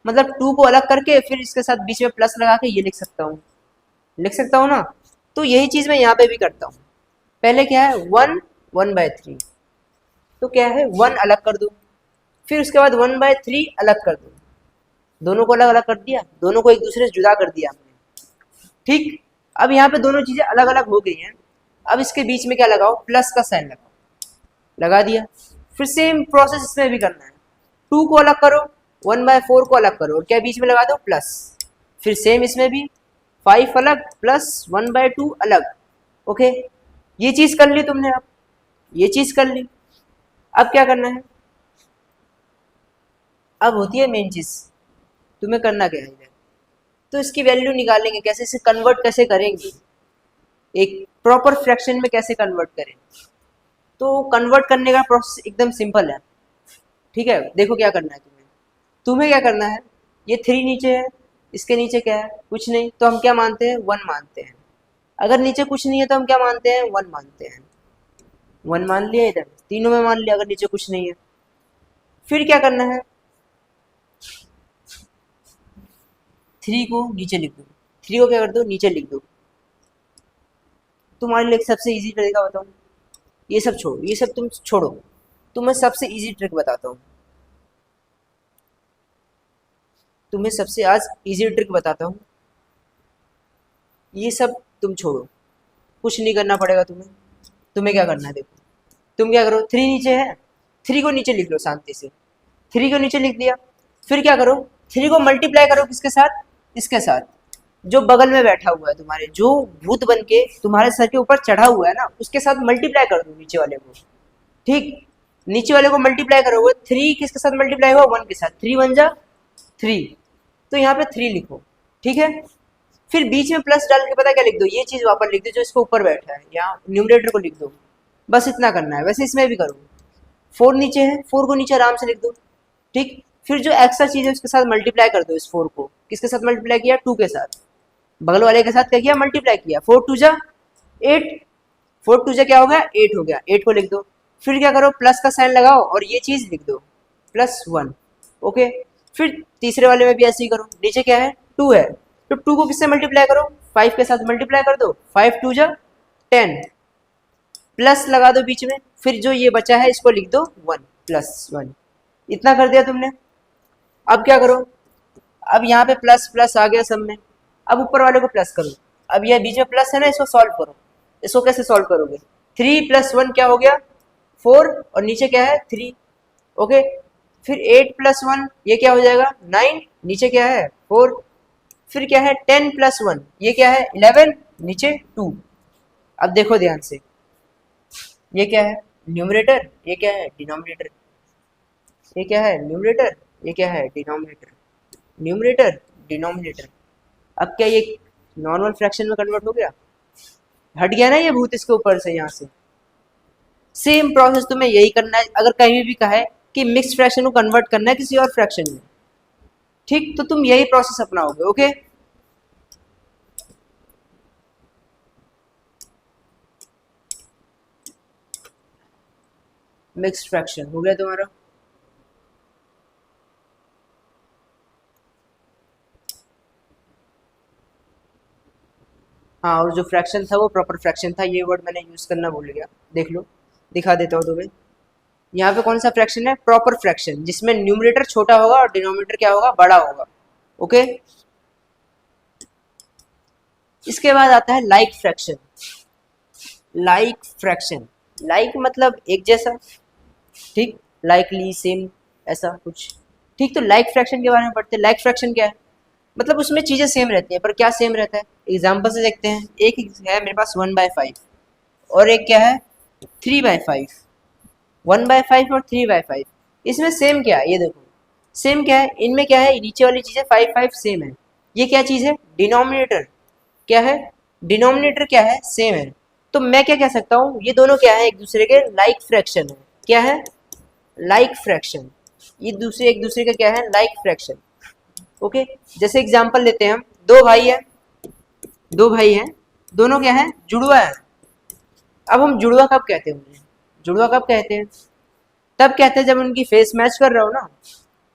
मतलब 2 को अलग करके फिर इसके साथ बीच में प्लस लगा के ये लिख सकता हूँ, लिख सकता हूँ ना। तो यही चीज़ मैं यहाँ पे भी करता हूँ। पहले क्या है, 1/3, तो क्या है 1 अलग कर दूँ, फिर उसके बाद 1/3 अलग कर दूँ, दोनों को अलग अलग कर दिया, दोनों को एक दूसरे से जुदा कर दिया हमने, ठीक। अब यहाँ पे दोनों चीज़ें अलग अलग हो गई हैं, अब इसके बीच में क्या लगाओ, प्लस का साइन लगाओ, लगा दिया। फिर सेम प्रोसेस इसमें भी करना है, 2 को अलग करो, 1/4 को अलग करो और क्या बीच में लगा दो, प्लस। फिर सेम इसमें भी 5 अलग प्लस 1/2 अलग, ओके। ये चीज़ कर ली तुमने, अब ये चीज़ कर ली, अब क्या करना है, अब होती है मेन चीज़, तुम्हें करना क्या है इधर, तो इसकी वैल्यू निकालेंगे कैसे, इसे कन्वर्ट कैसे करेंगे, एक प्रॉपर फ्रैक्शन में कैसे कन्वर्ट करें। तो कन्वर्ट करने का प्रोसेस एकदम सिंपल है, ठीक है। देखो क्या करना है तुम्हें, तुम्हें क्या करना है, ये 3 नीचे है, इसके नीचे क्या है, कुछ नहीं, तो हम क्या मानते हैं, 1 मानते हैं। अगर नीचे कुछ नहीं है तो हम क्या मानते हैं, 1 मानते हैं। 1 मान लिया, इधर तीनों में मान लिया, अगर नीचे कुछ नहीं है। फिर क्या करना है, 3 को नीचे लिख दो, 3 को क्या कर दो, नीचे लिख दो। तुम्हारे लिए सबसे इजी तरीका बताऊँ, ये सब छोड़ो, ये सब तुम छोड़ो, तुम्हें सबसे इजी ट्रिक बताता हूँ, तुम्हें सबसे आज इजी ट्रिक बताता हूँ। ये सब तुम छोड़ो, कुछ नहीं करना पड़ेगा तुम्हें। तुम्हें क्या करना है, देखो तुम क्या करो, 3 नीचे है, 3 को नीचे लिख लो शांति से, 3 को नीचे लिख दिया। फिर क्या करो, 3 को मल्टीप्लाई करो किसके साथ, इसके साथ, जो बगल में बैठा हुआ है तुम्हारे, जो भूत बन के तुम्हारे सर के ऊपर चढ़ा हुआ है ना, उसके साथ मल्टीप्लाई कर दो नीचे वाले को, ठीक। नीचे वाले को मल्टीप्लाई करोगे, 3 किसके साथ मल्टीप्लाई हुआ, 1 के साथ, 3 1 जा 3, तो यहाँ पे 3 लिखो, ठीक है। फिर बीच में प्लस डाल के पता क्या लिख दो, ये चीज़ वापस लिख दो जो इसको ऊपर बैठा है, यहाँ न्यूमरेटर को लिख दो, बस इतना करना है। वैसे इसमें भी करो, 4 नीचे है, 4 को नीचे आराम से लिख दो, ठीक। फिर जो एक्स्ट्रा चीज़ है उसके साथ मल्टीप्लाई कर दो, इस 4 को किसके साथ मल्टीप्लाई किया, 2 के साथ, बगल वाले के साथ क्या किया, मल्टीप्लाई किया, 4 2 जा 8, 4 2 जा क्या हो गया, 8 हो गया, 8 को लिख दो। फिर क्या करो, प्लस का साइन लगाओ और ये चीज़ लिख दो, +1, ओके। फिर तीसरे वाले में भी ऐसे ही करो, नीचे क्या है, 2 है, तो 2 को किससे मल्टीप्लाई करो, 5 के साथ मल्टीप्लाई कर दो, 5 2 जा 10, प्लस लगा दो बीच में, फिर जो ये बचा है इसको लिख दो 1 +1, इतना कर दिया तुमने। अब क्या करो, अब यहाँ पे प्लस प्लस आ गया सब में, अब ऊपर वाले को प्लस करो, अब ये बीच में प्लस है ना, इसको सॉल्व करो। इसको कैसे सॉल्व करोगे, 3 + 1 क्या हो गया, 4, और नीचे क्या है, 3, ओके। फिर 8 + 1 ये क्या हो जाएगा, 9, नीचे क्या है, 4, फिर क्या है, 10 + 1 ये क्या है, 11, नीचे 2। अब देखो ध्यान से, ये क्या है, न्यूमरेटर, ये क्या है, डिनोमिनेटर, ये क्या है, न्यूमरेटर, ये क्या है, डिनोमिनेटर, न्यूमरेटर डिनोमिनेटर। अब क्या ये नॉर्मल फ्रैक्शन में कन्वर्ट हो गया, हट गया ना ये भूत इसके ऊपर से, यहाँ से। सेम प्रोसेस तुम्हें यही करना है, अगर कहीं भी कहा है कि मिक्स फ्रैक्शन को कन्वर्ट करना है किसी और फ्रैक्शन में, ठीक, तो तुम यही प्रोसेस अपनाओगे, ओके। मिक्स फ्रैक्शन हो गया तुम्हारा, हाँ, और जो फ्रैक्शन था वो प्रॉपर फ्रैक्शन था, ये वर्ड मैंने यूज़ करना भूल गया, देख लो, दिखा देता हूँ तुम्हें। यहाँ पे कौन सा फ्रैक्शन है? प्रॉपर फ्रैक्शन, जिसमें न्यूमरेटर छोटा होगा और डिनोमिनेटर क्या होगा? बड़ा होगा। ओके, इसके बाद आता है like fraction. Like fraction, like मतलब एक जैसा, ठीक, लाइकली, सेम, ऐसा कुछ, ठीक। तो लाइक फ्रैक्शन के बारे में पढ़ते हैं। लाइक फ्रैक्शन क्या है? मतलब उसमें चीज़ें सेम रहती हैं, पर क्या सेम रहता है? एग्जाम्पल से देखते हैं। एक है मेरे पास 1/5 और एक क्या है? 3/5। 1/5 और 3/5, इसमें सेम क्या है? ये देखो, सेम क्या है इनमें? क्या है? नीचे वाली चीज़ है 5 सेम है। ये क्या चीज़ है? डिनोमिनेटर। क्या है? डिनोमिनेटर क्या है? सेम है। तो मैं क्या कह सकता हूँ? ये दोनों क्या है? एक दूसरे के लाइक फ्रैक्शन है। क्या है? Like fraction. ये दूसरे एक दूसरे का क्या है? Like fraction. ओके, जैसे एग्जांपल लेते हैं हम। दो भाई है, दो भाई हैं, दोनों क्या है? जुड़वा है। अब हम जुड़वा कब कहते हैं उन्हें? जुड़वा कब कहते हैं? तब कहते हैं जब उनकी फेस मैच कर रहा हो ना।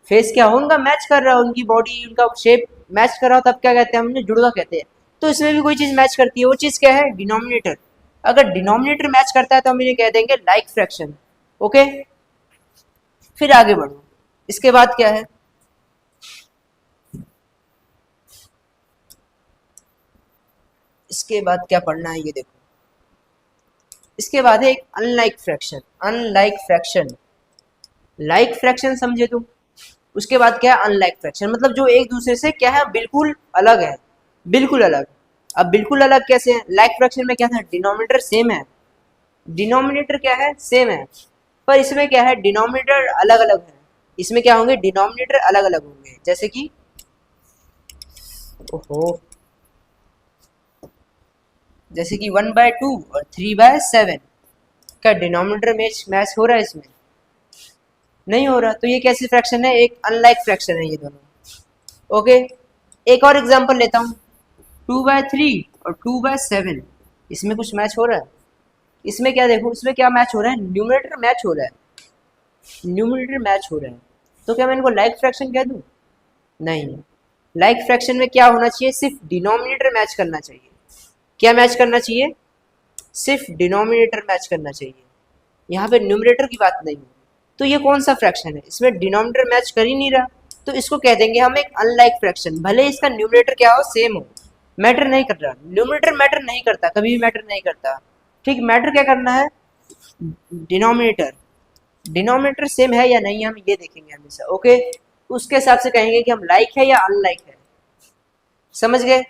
फेस क्या हो? उनका मैच कर रहा हो, उनकी बॉडी, उनका शेप मैच कर रहा हो, तब क्या कहते हैं? हमने जुड़वा कहते हैं। तो इसमें भी कोई चीज़ मैच करती है, वो चीज़ क्या है? डिनोमिनेटर। अगर डिनोमिनेटर मैच करता है तो हम इन्हें कह देंगे लाइक फ्रैक्शन। ओके, फिर आगे बढ़ो। इसके बाद क्या है? इसके बाद क्या पढ़ना है ये देखो। इसके बाद है एक unlike fraction. Unlike fraction, like fraction समझे तुम। उसके बाद क्या है? अनलाइक फ्रैक्शन, मतलब जो एक दूसरे से क्या है? बिल्कुल अलग है, बिल्कुल अलग। अब बिल्कुल अलग कैसे है? लाइक फ्रैक्शन में क्या था? डिनोमिनेटर सेम है, डिनोमिनेटर क्या है? सेम है, पर इसमें क्या है? डिनोमिनेटर अलग अलग है। इसमें क्या होंगे? डिनोमिनेटर अलग अलग होंगे। जैसे कि, ओहो, जैसे कि 1/2 और 3/7 का डिनोमिनेटर मैच मैच हो रहा है? इसमें नहीं हो रहा। तो ये कैसी फ्रैक्शन है? एक अनलाइक फ्रैक्शन है ये दोनों। ओके, एक और एग्जांपल लेता हूँ। 2/3 और 2/7, इसमें कुछ मैच हो रहा है? इसमें क्या देखो, इसमें क्या मैच हो रहा है? न्यूमरेटर मैच हो रहा है, न्यूमरेटर मैच हो रहा है। तो क्या मैं इनको लाइक फ्रैक्शन कह दूँ? नहीं, लाइक फ्रैक्शन में क्या होना चाहिए? सिर्फ डिनोमिनेटर मैच करना चाहिए। क्या मैच करना चाहिए? सिर्फ डिनोमिनेटर मैच करना चाहिए, यहाँ पे न्यूमरेटर की बात नहीं है। तो ये कौन सा फ्रैक्शन है? इसमें डिनोमिनेटर मैच कर ही नहीं रहा, तो इसको कह देंगे हम एक अनलाइक फ्रैक्शन। भले इसका न्यूमरेटर क्या हो? सेम हो, मैटर नहीं कर रहा। न्यूमरेटर मैटर नहीं करता, कभी भी मैटर नहीं करता। ठीक, मैटर क्या करना है? डिनोमिनेटर। डिनोमिनेटर सेम है या नहीं, हम ये देखेंगे हमेशा। ओके, उसके हिसाब से कहेंगे कि हम लाइक है या अनलाइक है। समझ गए?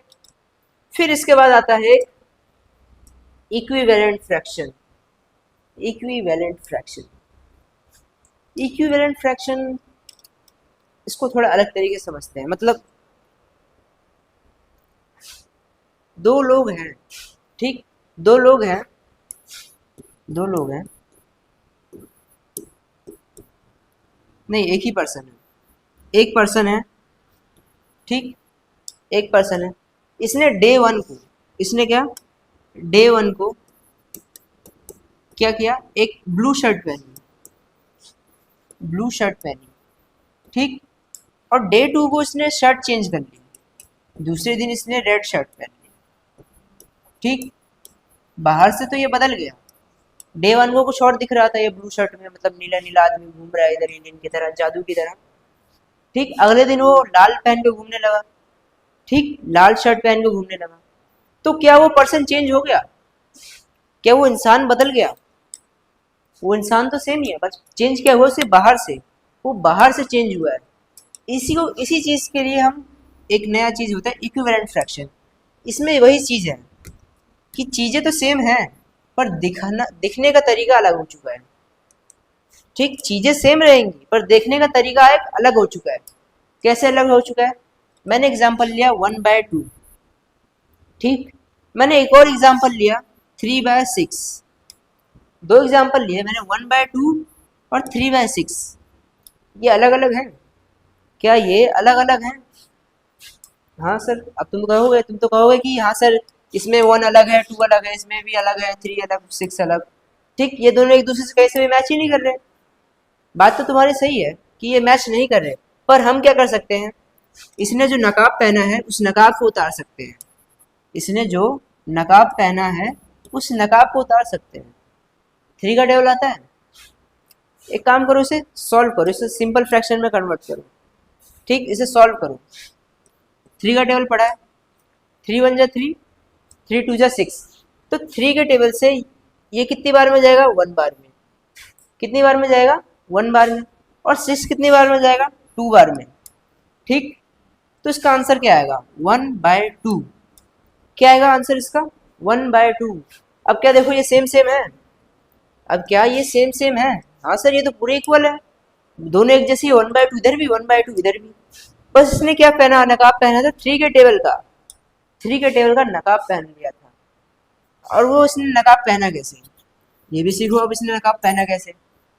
फिर इसके बाद आता है equivalent fraction. Equivalent fraction, equivalent fraction, इसको थोड़ा अलग तरीके से समझते हैं। मतलब दो लोग हैं, ठीक, दो लोग हैं, दो लोग हैं, नहीं, एक ही पर्सन है, एक पर्सन है, ठीक, एक पर्सन है। इसने डे वन को, इसने क्या? डे वन को क्या किया? एक ब्लू शर्ट पहनी, ब्लू शर्ट पहनी, ठीक। और डे टू को इसने शर्ट चेंज कर ली, दूसरे दिन इसने रेड शर्ट पहन ली, ठीक। बाहर से तो ये बदल गया, डे वन को कुछ और दिख रहा था ये ब्लू शर्ट में, मतलब नीला नीला आदमी घूम रहा है इधर एलियन की तरह, जादू की तरह, ठीक। अगले दिन वो लाल पहन के घूमने लगा, ठीक, लाल शर्ट पहन के घूमने लगा। तो क्या वो पर्सन चेंज हो गया? क्या वो इंसान बदल गया? वो इंसान तो सेम ही है, बस चेंज क्या हुआ? सिर्फ बाहर से, वो बाहर से चेंज हुआ है। इसी को, इसी चीज के लिए हम एक नया चीज होता है इक्विवेलेंट फ्रैक्शन। इसमें वही चीज है कि चीजें तो सेम है, पर दिखाना, दिखने का तरीका अलग हो चुका है, ठीक। चीजें सेम रहेंगी पर देखने का तरीका एक अलग हो चुका है। कैसे अलग हो चुका है? मैंने एग्जांपल लिया 1/2, ठीक। मैंने एक और एग्जांपल लिया 3/6। दो एग्जांपल लिए मैंने, 1/2 और 3/6। ये अलग अलग है क्या? ये अलग अलग है। हाँ सर, अब तुम कहोगे, तुम तो कहोगे कि हाँ सर, इसमें 1 अलग है, 2 अलग है, इसमें भी अलग है, 3 अलग, 6 अलग, ठीक। ये दोनों एक दूसरे से कैसे भी मैच ही नहीं कर रहे। बात तो तुम्हारी सही है कि ये मैच नहीं कर रहे, पर हम क्या कर सकते हैं? इसने जो नकाब पहना है उस नकाब को उतार सकते हैं। इसने जो नकाब पहना है उस नकाब को उतार सकते हैं। 3 का टेबल आता है। एक काम करो, इसे सॉल्व करो, इसे सिंपल फ्रैक्शन में कन्वर्ट करो। ठीक, इसे सॉल्व करो। 3 का टेबल पड़ा है, 3 1 जा 3, 3 2 जा 6। तो 3 के टेबल से ये कितनी बार में जाएगा? 1 बार में। कितनी बार में जाएगा? 1 बार में। और 6 कितनी बार में जाएगा? 2 बार में। ठीक, तो इसका आंसर क्या आएगा? 1/2। क्या आएगा आंसर इसका? 1/2। अब क्या देखो, ये सेम सेम है। अब क्या ये सेम सेम है? हाँ सर, ये तो पूरे इक्वल है, दोनों एक जैसी। 1/2 इधर भी, 1/2 इधर भी। बस इसने क्या पहना? नकाब पहना था 3 के टेबल का। 3 के टेबल का नकाब पहन लिया था। और वो इसने नकाब पहना कैसे, ये भी सीखो। अब इसने नकाब पहना कैसे?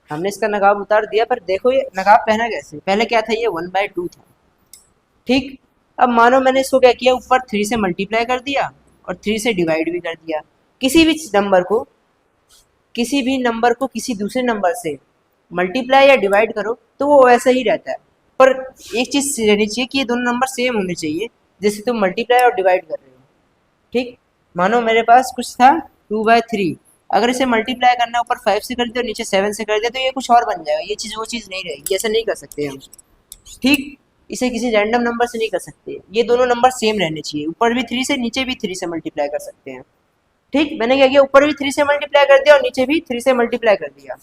हमने इसका नकाब उतार दिया, पर देखो ये नकाब पहना कैसे। पहले क्या था? ये 1/2 था। ठीक, अब मानो मैंने इसको क्या किया, ऊपर 3 से मल्टीप्लाई कर दिया और 3 से डिवाइड भी कर दिया। किसी भी नंबर को किसी दूसरे नंबर से मल्टीप्लाई या डिवाइड करो तो वो वैसा ही रहता है। पर एक चीज़ रहनी चाहिए कि ये दोनों नंबर सेम होने चाहिए जैसे तुम मल्टीप्लाई और डिवाइड कर रहे हो। ठीक, मानो मेरे पास कुछ था 2/3, अगर इसे मल्टीप्लाई करना ऊपर 5 से कर दिया और नीचे 7 से कर दिया तो ये कुछ और बन जाएगा। ये चीज़ वो चीज़ नहीं रहेगी, ऐसा नहीं कर सकते हम। ठीक, इसे किसी रैंडम नंबर से नहीं कर सकते। ये दोनों नंबर सेम रहने चाहिए, ऊपर भी 3 से नीचे भी 3 से मल्टीप्लाई कर सकते हैं। ठीक, मैंने क्या किया, ऊपर भी 3 से मल्टीप्लाई कर दिया और नीचे भी 3 से मल्टीप्लाई कर दिया।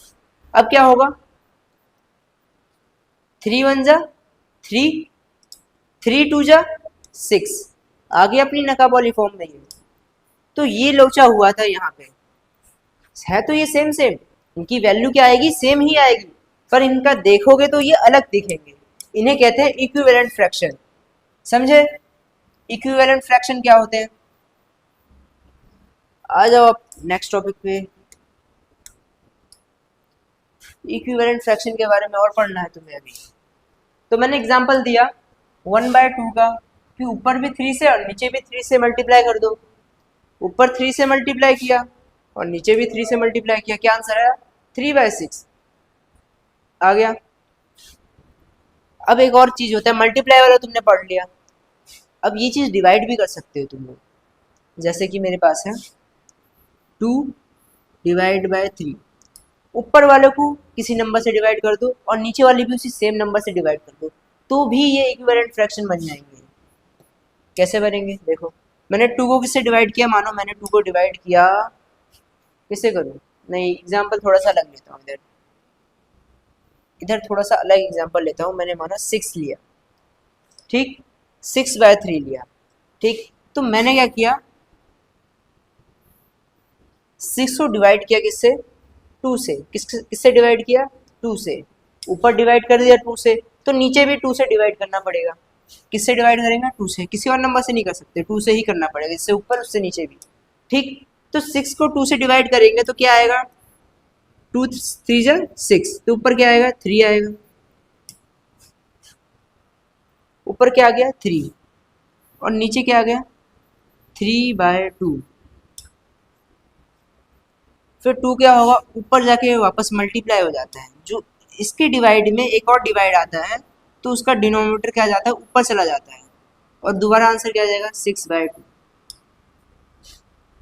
अब क्या होगा? 3 1 जा 3, 3 2 जा 6, आ गया अपनी नकाब वाली फॉर्म में ये। तो ये लोचा हुआ था यहाँ पे, है तो ये सेम सेम, इनकी वैल्यू क्या आएगी? सेम ही आएगी, पर इनका देखोगे तो ये अलग दिखेंगे। इन्हें कहते हैं इक्विवेलेंट फ्रैक्शन। समझे इक्विवेलेंट फ्रैक्शन क्या होते हैं? आ जाओ अब नेक्स्ट टॉपिक पे। इक्विवेलेंट फ्रैक्शन के बारे में और पढ़ना है तुम्हें अभी। तो मैंने एग्जांपल दिया 1/2 का कि ऊपर भी 3 से और नीचे भी 3 से मल्टीप्लाई कर दो। ऊपर 3 से मल्टीप्लाई किया और नीचे भी 3 से मल्टीप्लाई किया, क्या आंसर आया? 3/6 आ गया। अब एक और चीज होता है, मल्टीप्लाई वाला तुमने पढ़ लिया, अब ये चीज डिवाइड भी कर सकते हो तुम लोग। जैसे कि मेरे पास है 2/3, ऊपर वाले को किसी नंबर से डिवाइड कर दो और नीचे वाले भी उसी सेम नंबर से डिवाइड कर दो, तो भी ये इक्विवेलेंट फ्रैक्शन बन जाएंगे। कैसे बनेंगे? देखो, मैंने 2 को किससे डिवाइड किया? मानो मैंने 2 को डिवाइड किया, किससे करूँ? नहीं, एग्जाम्पल थोड़ा सा अलग लेता हूँ। इधर थोड़ा सा अलग एग्जाम्पल लेता हूँ। मैंने माना 6 लिया, ठीक, 6/3 लिया। ठीक, तो मैंने क्या किया, 6 को डिवाइड किया किससे? 2 से। किससे डिवाइड किया? 2 से। ऊपर डिवाइड कर दिया 2 से, तो नीचे भी 2 से डिवाइड करना पड़ेगा। किससे डिवाइड करेंगे? 2 से। किसी और नंबर से नहीं कर सकते, 2 से ही करना पड़ेगा, इससे ऊपर उससे नीचे भी। ठीक, तो 6 को 2 से डिवाइड करेंगे तो क्या आएगा? 2 3 जा 6, तो ऊपर क्या आएगा? 3 आएगा। ऊपर क्या आ गया? 3, और नीचे क्या आ गया? 3/2। फिर 2 क्या होगा? ऊपर जाके वापस मल्टीप्लाई हो जाता है। जो इसके डिवाइड में एक और डिवाइड आता है तो उसका डिनोमिनेटर क्या जाता है? ऊपर चला जाता है, और दोबारा आंसर क्या आ जाएगा?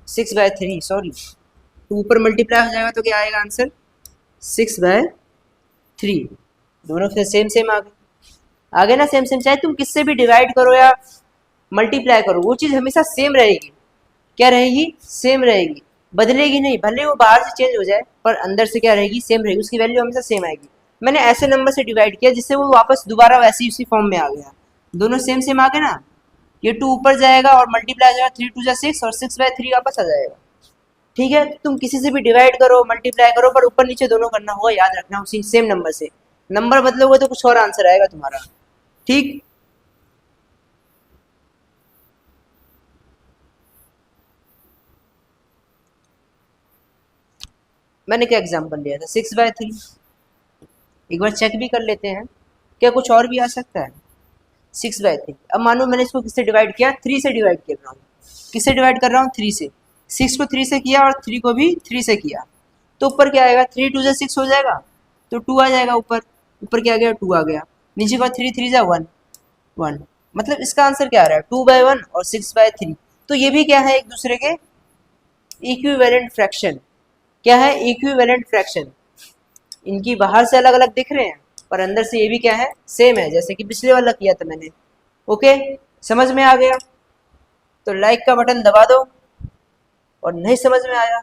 6/3 सॉरी, तो ऊपर मल्टीप्लाई हो जाएगा तो क्या आएगा आंसर? 6/3। दोनों फिर सेम सेम आ गए। आगे ना सेम सेम, चाहे तुम किससे भी डिवाइड करो या मल्टीप्लाई करो, वो चीज़ हमेशा सेम रहेगी। क्या रहेगी? सेम रहेगी, बदलेगी नहीं। भले वो बाहर से चेंज हो जाए पर अंदर से क्या रहेगी? सेम रहेगी, उसकी वैल्यू हमेशा सेम आएगी। मैंने ऐसे नंबर से डिवाइड किया जिससे वो वापस दोबारा वैसी उसी फॉर्म में आ गया। दोनों सेम सेम आ गए ना, ये 2 ऊपर जाएगा और मल्टीप्लाई हो जाएगा, 3 2 जा 6 और 6/3 वापस आ जाएगा। ठीक है, तुम किसी से भी डिवाइड करो मल्टीप्लाई करो, पर ऊपर नीचे दोनों करना होगा, याद रखना उसी सेम नंबर से। नंबर बदलोगे तो कुछ और आंसर आएगा तुम्हारा। ठीक, मैंने क्या एग्जांपल लिया था? 6/3। एक बार चेक भी कर लेते हैं, क्या कुछ और भी आ सकता है? 6/3। अब मानो मैंने इसको किससे डिवाइड किया? 3 से डिवाइड कर रहा हूँ। किससे डिवाइड कर रहा हूँ? 3 से। 6 को 3 से किया और 3 को भी 3 से किया, तो ऊपर क्या आएगा? 3 2 जा 6 हो जाएगा, तो 2 आ जाएगा ऊपर। ऊपर क्या आ गया? 2 आ गया। नीचे का 3 3 जा 1 1, मतलब इसका आंसर क्या आ रहा है? 2/1 और 6/3। तो ये भी क्या है? एक दूसरे के इक्विवेलेंट फ्रैक्शन क्या है? Equivalent fraction. इनकी बाहर से अलग अलग दिख रहे हैं पर अंदर से ये भी क्या है? सेम है, जैसे कि पिछले वाला किया था मैंने। ओके, समझ में आ गया तो लाइक का बटन दबा दो, और नहीं समझ में आया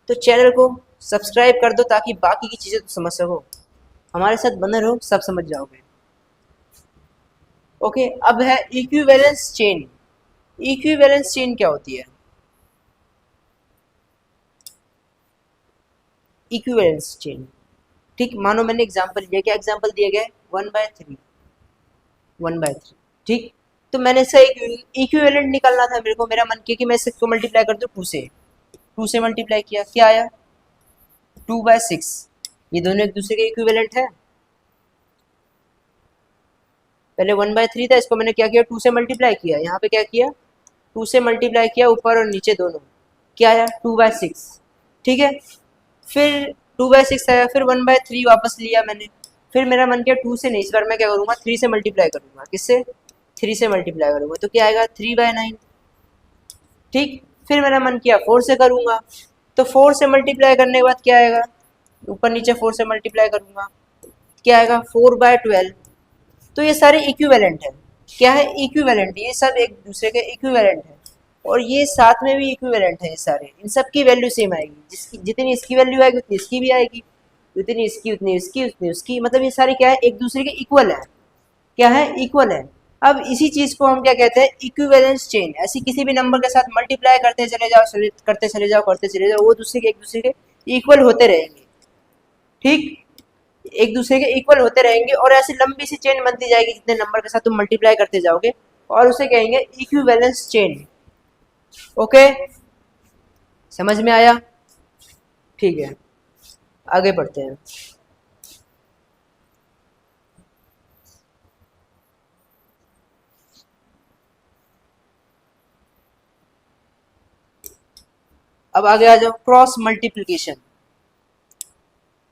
तो चैनल को सब्सक्राइब कर दो ताकि बाकी की चीज़ें तो समझ सको। हमारे साथ बने रहो, सब समझ जाओगे। ओके, अब है इक्विवेलेंस चेन। इक्विवेलेंस चेन क्या होती है? इक्विवेलेंस चेन, ठीक, मानो मैंने एग्जांपल लिया। क्या एग्जांपल दिए गए? 1/3, 1/3, ठीक। तो मैंने इसका एक इक्विवेलेंट निकालना था मेरे को। मेरा मन किया कि मैं इसको मल्टीप्लाई कर दूं 2 से। 2 से मल्टीप्लाई किया, क्या आया? 2/6। ये दोनों एक दूसरे के इक्विवेलेंट है। पहले 1/3 था, इसको मैंने क्या किया? 2 से मल्टीप्लाई किया। यहाँ पे क्या किया? 2 से मल्टीप्लाई किया, ऊपर और नीचे दोनों। क्या आया? 2/6, ठीक है। फिर 2/6 आया, फिर 1/3 वापस लिया मैंने। फिर मेरा मन किया 2 से नहीं, इस बार मैं क्या करूँगा? 3 से मल्टीप्लाई करूँगा। किससे? 3 से मल्टीप्लाई करूँगा तो क्या आएगा? 3/9, ठीक। फिर मेरा मन किया 4 से करूँगा, तो 4 से मल्टीप्लाई करने के बाद क्या आएगा? ऊपर नीचे 4 से मल्टीप्लाई करूँगा, क्या आएगा? 4/12। तो ये सारे इक्विवेलेंट है। क्या है? इक्विवेलेंट। ये सब एक दूसरे के इक्विवेलेंट है, और ये साथ में भी इक्विवेलेंट है। ये सारे, इन सब की वैल्यू सेम आएगी। जिसकी जितनी इसकी वैल्यू आएगी उतनी इसकी भी आएगी, जितनी इसकी उतनी इसकी उतनी उसकी। मतलब ये सारे क्या है? एक दूसरे के इक्वल है। क्या है? इक्वल है। अब इसी चीज को हम क्या कहते हैं? Equivalence chain. ऐसी किसी भी नंबर के साथ मल्टीप्लाई करते चले जाओ, करते चले जाओ, करते चले जाओ, वो एक दूसरे के इक्वल होते रहेंगे, ठीक। एक दूसरे के इक्वल होते रहेंगे, और ऐसी लंबी सी चेन बनती जाएगी जितने नंबर के साथ तुम मल्टीप्लाई करते जाओगे, और उसे कहेंगे इक्विवेलेंस चेन। ओके, समझ में आया? ठीक है, आगे बढ़ते हैं। अब आगे आ जाओ, क्रॉस मल्टीप्लिकेशन।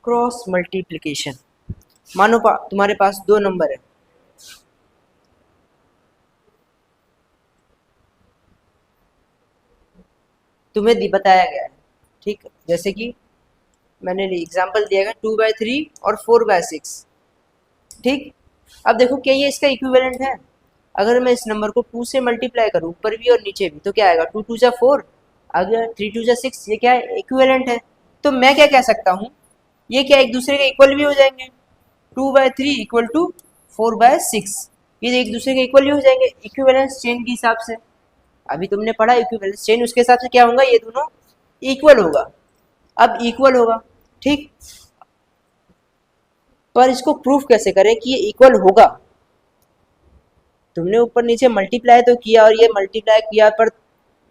क्रॉस मल्टीप्लिकेशन, मानो तुम्हारे पास दो नंबर है, तुम्हें बताया गया है, ठीक। जैसे कि मैंने एग्जांपल दिया है 2/3 और 4/6, ठीक। अब देखो क्या ये इसका इक्विवेलेंट है? अगर मैं इस नंबर को 2 से मल्टीप्लाई करूँ ऊपर भी और नीचे भी, तो क्या आएगा? 2 2 जा 4, अगर 3 2 जा 6, ये क्या है? इक्विवेलेंट है। तो मैं क्या कह सकता हूँ? ये क्या एक दूसरे के इक्वल भी हो जाएंगे? 2/3 इक्वल टू 4/6, ये एक दूसरे के इक्वल ही हो जाएंगे इक्विवेलेंस चेन के हिसाब से। अभी तुमने पढ़ा इक्विवेलेंस चेन, उसके हिसाब से क्या होगा? ये दोनों इक्वल होगा। अब इक्वल होगा, ठीक। पर इसको प्रूफ कैसे करें कि ये इक्वल होगा? तुमने ऊपर नीचे मल्टीप्लाई तो किया, और ये मल्टीप्लाई किया, पर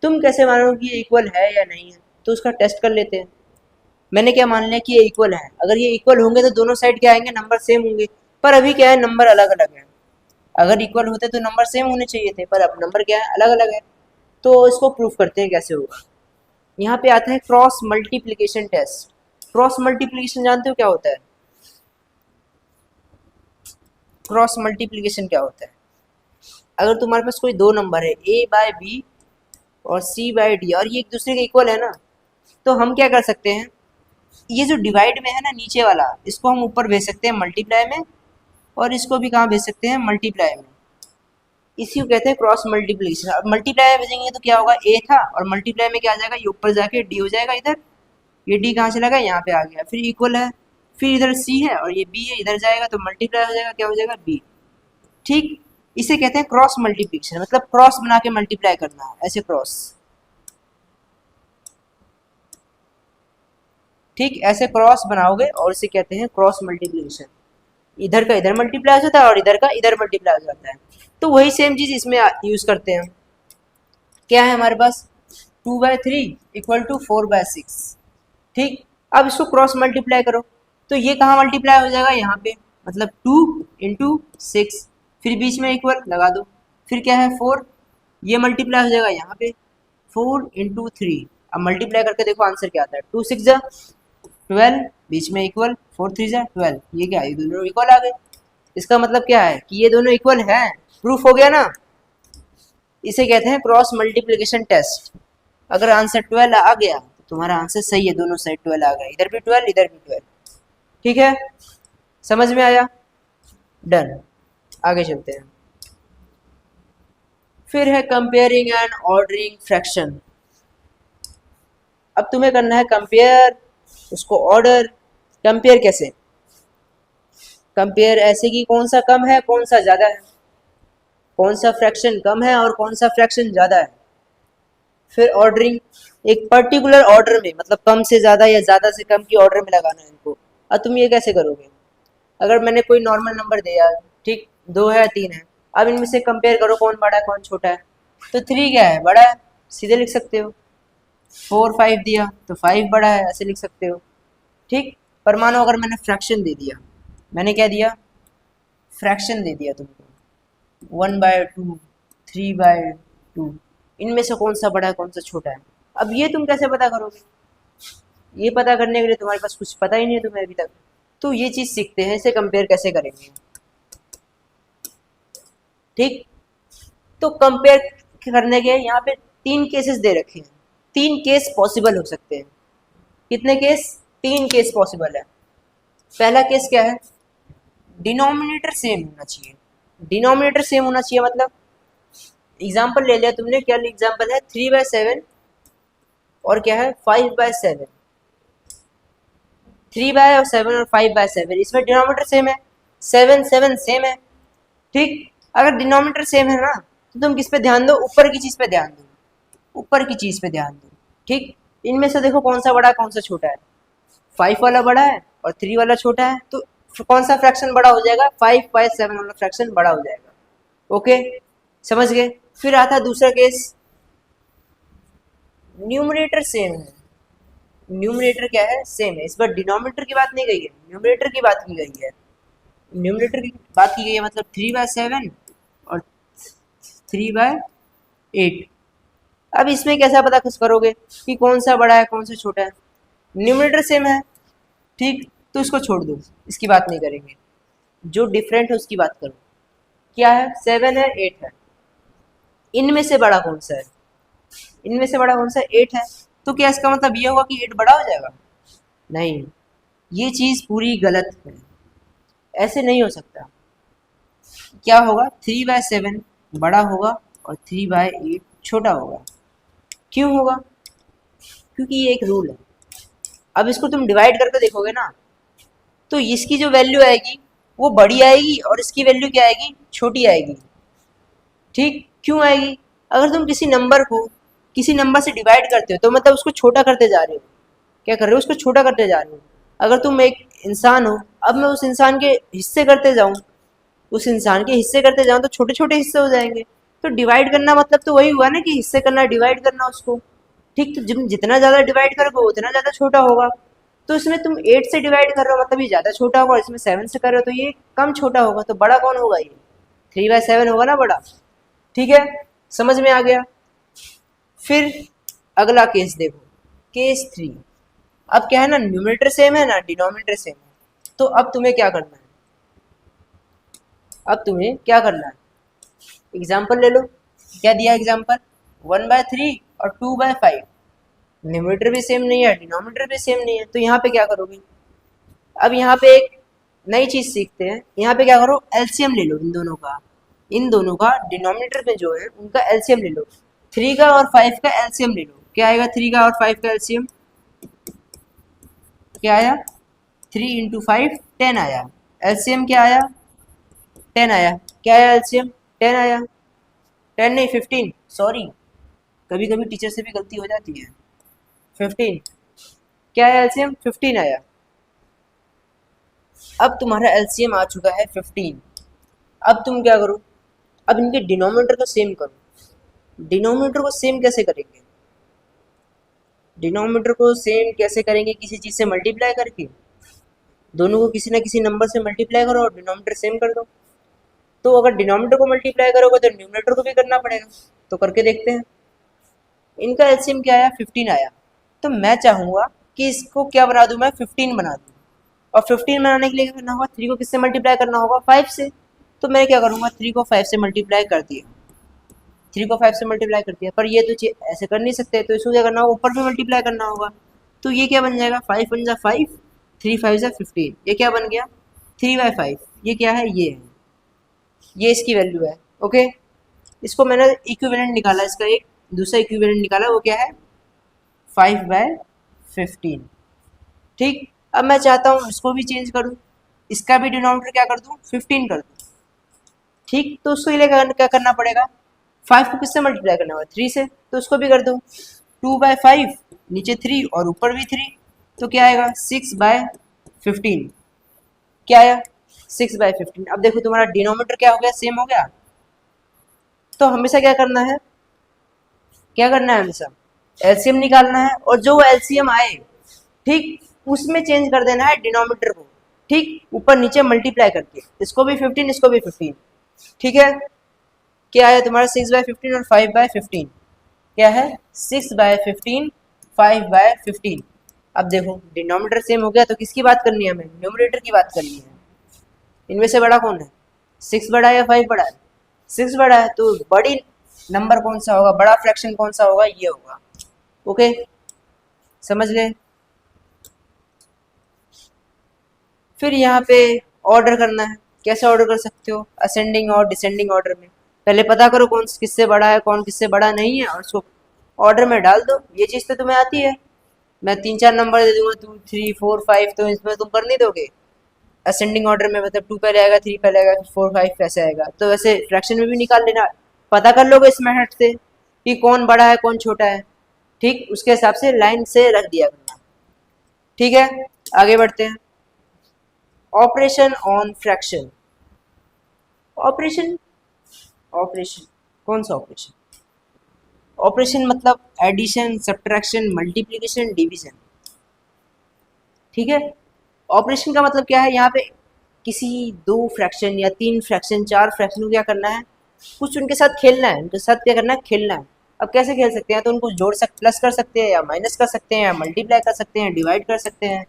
तुम कैसे मानोगे कि ये इक्वल है या नहीं है? तो उसका टेस्ट कर लेते हैं। मैंने क्या मान लिया कि ये इक्वल है। अगर ये इक्वल होंगे तो दोनों साइड क्या आएंगे? नंबर सेम होंगे। पर अभी क्या है? नंबर अलग अलग है। अगर इक्वल होते तो नंबर सेम होने चाहिए थे, पर अब नंबर क्या है? अलग अलग है। तो इसको प्रूफ करते हैं कैसे होगा। यहाँ पे आता है cross multiplication test. Cross multiplication जानते हो क्या होता है? क्रॉस मल्टीप्लीकेशन क्या होता है? अगर तुम्हारे पास कोई दो नंबर है, a/b और c/d, और ये एक दूसरे के इक्वल है ना, तो हम क्या कर सकते हैं? ये जो डिवाइड में है ना नीचे वाला, इसको हम ऊपर भेज सकते हैं मल्टीप्लाई में, और इसको भी कहाँ भेज सकते हैं? मल्टीप्लाई में। इसी को कहते हैं क्रॉस मल्टीप्लिकेशन। अब मल्टीप्लाई में भेजेंगे तो क्या होगा? a था, और मल्टीप्लाई में क्या आ जाएगा? ये ऊपर जाके d हो जाएगा इधर। ये d कहाँ चला गया? यहाँ पे आ गया। फिर इक्वल है, फिर इधर c है और ये b है, इधर जाएगा तो मल्टीप्लाई हो जाएगा। क्या हो जाएगा? b, ठीक। इसे कहते हैं क्रॉस मल्टीप्लिकेशन, मतलब क्रॉस बना के मल्टीप्लाई करना, ऐसे क्रॉस, ठीक। ऐसे क्रॉस बनाओगे और इसे कहते हैं क्रॉस मल्टीप्लिकेशन। इधर का इधर मल्टीप्लाई हो जाता है और इधर का इधर मल्टीप्लाई हो जाता है। तो वही सेम चीज इसमें यूज करते हैं। क्या है हमारे पास? 2/3 इक्वल टू 4/6, ठीक। अब इसको क्रॉस मल्टीप्लाई करो तो ये कहाँ मल्टीप्लाई हो जाएगा? यहाँ पे, मतलब 2 इंटू 6, फिर बीच में इक्वल लगा दो, फिर क्या है? 4, ये मल्टीप्लाई हो जाएगा यहाँ पे, 4 इंटू 3। अब मल्टीप्लाई करके देखो आंसर क्या आता है? 2 6 जा 12, बीच में इक्वल, 4 3 जा 12, ये क्या है? ये दोनों इक्वल आ गए। इसका मतलब क्या है? कि ये दोनों इक्वल हैं। प्रूफ हो गया ना? इसे कहते हैं क्रॉस मल्टीप्लिकेशन टेस्ट। अगर आंसर 12 आ गया तो तुम्हारा आंसर सही है, दोनों साइड 12 आ गया, इधर भी 12 इधर भी 12। ठीक है, समझ में आया? डन, आगे चलते हैं। फिर है कंपेयरिंग एंड ऑर्डरिंग फ्रैक्शन। अब तुम्हें करना है कंपेयर, उसको ऑर्डर। कंपेयर कैसे? कंपेयर ऐसे कि कौन सा कम है कौन सा ज़्यादा है, कौन सा फ्रैक्शन कम है और कौन सा फ्रैक्शन ज़्यादा है। फिर ऑर्डरिंग, एक पर्टिकुलर ऑर्डर में, मतलब कम से ज़्यादा या ज़्यादा से कम की ऑर्डर में लगाना है इनको। अब तुम ये कैसे करोगे? अगर मैंने कोई नॉर्मल नंबर दिया, ठीक, 2 है 3 है, अब इनमें से कंपेयर करो कौन बड़ा है कौन छोटा है। तो 3 क्या है? बड़ा है, सीधे लिख सकते हो। 4 5 दिया तो 5 बड़ा है, ऐसे लिख सकते हो। ठीक, पर मानो अगर मैंने फ्रैक्शन दे दिया, मैंने क्या दिया? फ्रैक्शन दे दिया तुमको, 1/2, 3/2, इनमें से कौन सा बड़ा है कौन सा छोटा है। अब ये तुम कैसे पता करोगे? ये पता करने के लिए तुम्हारे पास कुछ पता ही नहीं है तुम्हें अभी तक, तो ये चीज़ सीखते हैं, इसे कंपेयर कैसे करेंगे। ठीक, तो कंपेयर करने के यहाँ पे 3 केसेस दे रखे हैं, 3 केस पॉसिबल हो सकते हैं। कितने केस? 3 केस पॉसिबल है। पहला केस क्या है? डिनोमिनेटर सेम होना चाहिए। डिनोमिनेटर सेम होना चाहिए मतलब, एग्जाम्पल ले लिया तुमने, क्या एग्जाम्पल है? 3/7 और क्या है? 5/7। 3/7 और 5/7, इसमें डिनोमिनेटर सेम है, 7 7 सेम है। ठीक, अगर डिनोमिनेटर सेम है ना, तो तुम किस पे ध्यान दो? ऊपर की चीज़ पे ध्यान दो, ऊपर की चीज़ पे ध्यान दो। ठीक, इनमें से देखो कौन सा बड़ा है कौन सा छोटा है। 5 वाला बड़ा है और 3 वाला छोटा है, तो कौन सा फ्रैक्शन बड़ा हो जाएगा? 5/7 वाला फ्रैक्शन बड़ा हो जाएगा। ओके, समझ गए? फिर आता है दूसरा केस, न्यूमरेटर सेम है। न्यूमरेटर क्या है? सेम है। इस बार डिनोमिनेटर की बात नहीं गई है, न्यूमरेटर की बात की गई है। न्यूमरेटर की बात की गई है, मतलब 3/7 और 3/8। अब इसमें कैसा पता करोगे कि कौन सा बड़ा है कौन सा छोटा है? न्यूमरेटर सेम है, ठीक, तो इसको छोड़ दो, इसकी बात नहीं करेंगे। जो डिफरेंट है उसकी बात करो। क्या है? 7 है 8 है, इनमें से बड़ा कौन सा है? इनमें से बड़ा कौन सा? 8 है। तो क्या इसका मतलब ये होगा कि 8 बड़ा हो जाएगा? नहीं, ये चीज़ पूरी गलत है, ऐसे नहीं हो सकता। क्या होगा? 3/7 बड़ा होगा और 3/8 छोटा होगा। क्यों होगा? क्योंकि ये एक रूल है। अब इसको तुम डिवाइड करके देखोगे ना, तो इसकी जो वैल्यू आएगी वो बड़ी आएगी और इसकी वैल्यू क्या आएगी? छोटी आएगी। ठीक, क्यों आएगी? अगर तुम किसी नंबर से डिवाइड करते हो तो मतलब उसको छोटा करते जा रहे हो। क्या कर रहे हो? उसको छोटा करते जा रहे हो। अगर तुम एक इंसान हो, अब मैं उस इंसान के हिस्से करते जाऊं, उस इंसान के हिस्से करते जाऊं तो छोटे छोटे हिस्से हो जाएंगे। तो डिवाइड करना मतलब तो वही हुआ ना कि हिस्से करना, डिवाइड करना उसको। ठीक, तो जब जितना ज़्यादा डिवाइड करोगे उतना ज़्यादा छोटा होगा। तो इसमें तुम 8 से डिवाइड कर रहे हो मतलब ये ज़्यादा छोटा होगा, और इसमें 7 से कर रहे हो तो ये कम छोटा होगा। तो बड़ा कौन होगा? ये 3/7 होगा ना बड़ा। ठीक है, समझ में आ गया? फिर अगला केस देखो, केस 3। अब क्या है ना, न्यूमरेटर सेम है ना डिनोमिनेटर सेम है, तो अब तुम्हें क्या करना है? अब तुम्हें क्या करना है? एग्जाम्पल ले लो। क्या दिया एग्जाम्पल? 1/3 और 2/5। न्यूमरेटर भी सेम नहीं है डिनोमिनेटर भी सेम नहीं है, तो यहाँ पे क्या करोगे? अब यहाँ पे एक नई चीज़ सीखते हैं। यहाँ पे क्या करो? एलसीएम ले लो इन दोनों का डिनोमिनेटर में जो है उनका एलसीएम ले लो। 3 का और 5 का एलसीएम ले लो। क्या आएगा? 3 का और 5 का एलसीएम क्या आया? 3 × 5 10 आया। एलसीएम क्या आया? 10 आया। क्या आया एलसीएम? 10 आया। 10 नहीं 15, सॉरी, कभी कभी टीचर से भी गलती हो जाती है। 15 क्या आया? एलसीएम 15 आया। अब तुम्हारा एलसीएम आ चुका है 15। अब तुम क्या करो? अब इनके डिनोमिनेटर को सेम करो। डिनोमिनेटर को सेम कैसे करेंगे? डिनोमिनेटर को सेम कैसे करेंगे? किसी चीज़ से मल्टीप्लाई करके, दोनों को किसी ना किसी नंबर से मल्टीप्लाई करो और डिनोमिनेटर सेम कर दो। तो अगर डिनोमिनेटर को मल्टीप्लाई करोगे तो न्यूमरेटर को भी करना पड़ेगा। तो करके देखते हैं। इनका एलसीएम क्या आया? 15 आया। तो मैं चाहूँगा कि इसको क्या बना दूँ? मैं 15 बना दूँ। और 15 बनाने के लिए क्या करना होगा? 3 को किससे मल्टीप्लाई करना होगा? 5 से। तो मैं क्या करूँगा? 3 को 5 से मल्टीप्लाई कर दिया। 3 को 5 से मल्टीप्लाई कर दिया, पर ये तो ऐसे कर नहीं सकते, तो इसको क्या करना होगा, ऊपर भी मल्टीप्लाई करना होगा। तो ये क्या बन जाएगा, 5 वन जा 5, 3 5 जा 15, ये क्या बन गया 3/5। ये क्या है, ये है, ये इसकी वैल्यू है। ओके, इसको मैंने इक्विवेलेंट निकाला, इसका एक दूसरा इक्विवेलेंट निकाला, वो क्या है 5/15। ठीक, अब मैं चाहता हूँ इसको भी चेंज करूँ, इसका भी डिनोमिनेटर क्या कर दूँ 15 कर दूँ। ठीक, तो उसके लिए क्या करना पड़ेगा, 5 को किससे मल्टीप्लाई करना होगा 3 से, तो उसको भी कर दो 2/5, नीचे 3 और ऊपर भी 3, तो क्या आएगा 6/15। क्या आया 6/15। अब देखो तुम्हारा डिनोमिनेटर क्या हो गया, सेम हो गया। तो हमेशा क्या करना है, क्या करना है, हमेशा एलसीएम निकालना है, और जो एलसीएम आए ठीक उसमें चेंज कर देना है डिनोमिनेटर को। ठीक, ऊपर नीचे मल्टीप्लाई करके, इसको भी 15 इसको भी 15। ठीक है, क्या आया तुम्हारा 6/15 और 5/15। क्या है 6/15, 5/15। अब देखो डिनोमिनेटर सेम हो गया, तो किसकी बात करनी है हमें, न्यूमरेटर की बात करनी है। इनमें से बड़ा कौन है, 6 बड़ा है या 5 बड़ा है, 6 बड़ा है, तो बड़ी नंबर कौन सा होगा, बड़ा फ्रैक्शन कौन सा होगा, ये होगा। ओके, समझ गए। फिर यहाँ पे ऑर्डर करना है, कैसे ऑर्डर कर सकते हो, असेंडिंग और डिसेंडिंग ऑर्डर में। पहले पता करो कौन किससे बड़ा है कौन किससे बड़ा नहीं है, और उसको ऑर्डर में डाल दो। ये चीज़ तो तुम्हें आती है, मैं 3 4 नंबर दे दूंगा, 2 3 4 5, तो इसमें तुम कर नहीं दोगे। असेंडिंग ऑर्डर में मतलब 2 पहले आएगा, 3 पहले आएगा, 4 5 कैसे आएगा, तो वैसे फ्रैक्शन में भी निकाल लेना, पता कर लोगे इस मेथड से कि कौन बड़ा है कौन छोटा है। ठीक, उसके हिसाब से लाइन से रख दिया करना। ठीक है, आगे बढ़ते हैं। Operation on fraction. Operation, operation कौन सा ऑपरेशन, ऑपरेशन मतलब एडिशन, सब्ट्रैक्शन, मल्टीप्लिकेशन, डिवीजन। ठीक है, ऑपरेशन का मतलब क्या है, यहाँ पे किसी 2 फ्रैक्शन या 3 फ्रैक्शन 4 फ्रैक्शन को क्या करना है, कुछ उनके साथ खेलना है, उनके साथ क्या करना है, खेलना है। अब कैसे खेल सकते हैं, तो उनको प्लस कर सकते हैं या माइनस कर सकते हैं या मल्टीप्लाई कर सकते हैं, डिवाइड कर सकते हैं,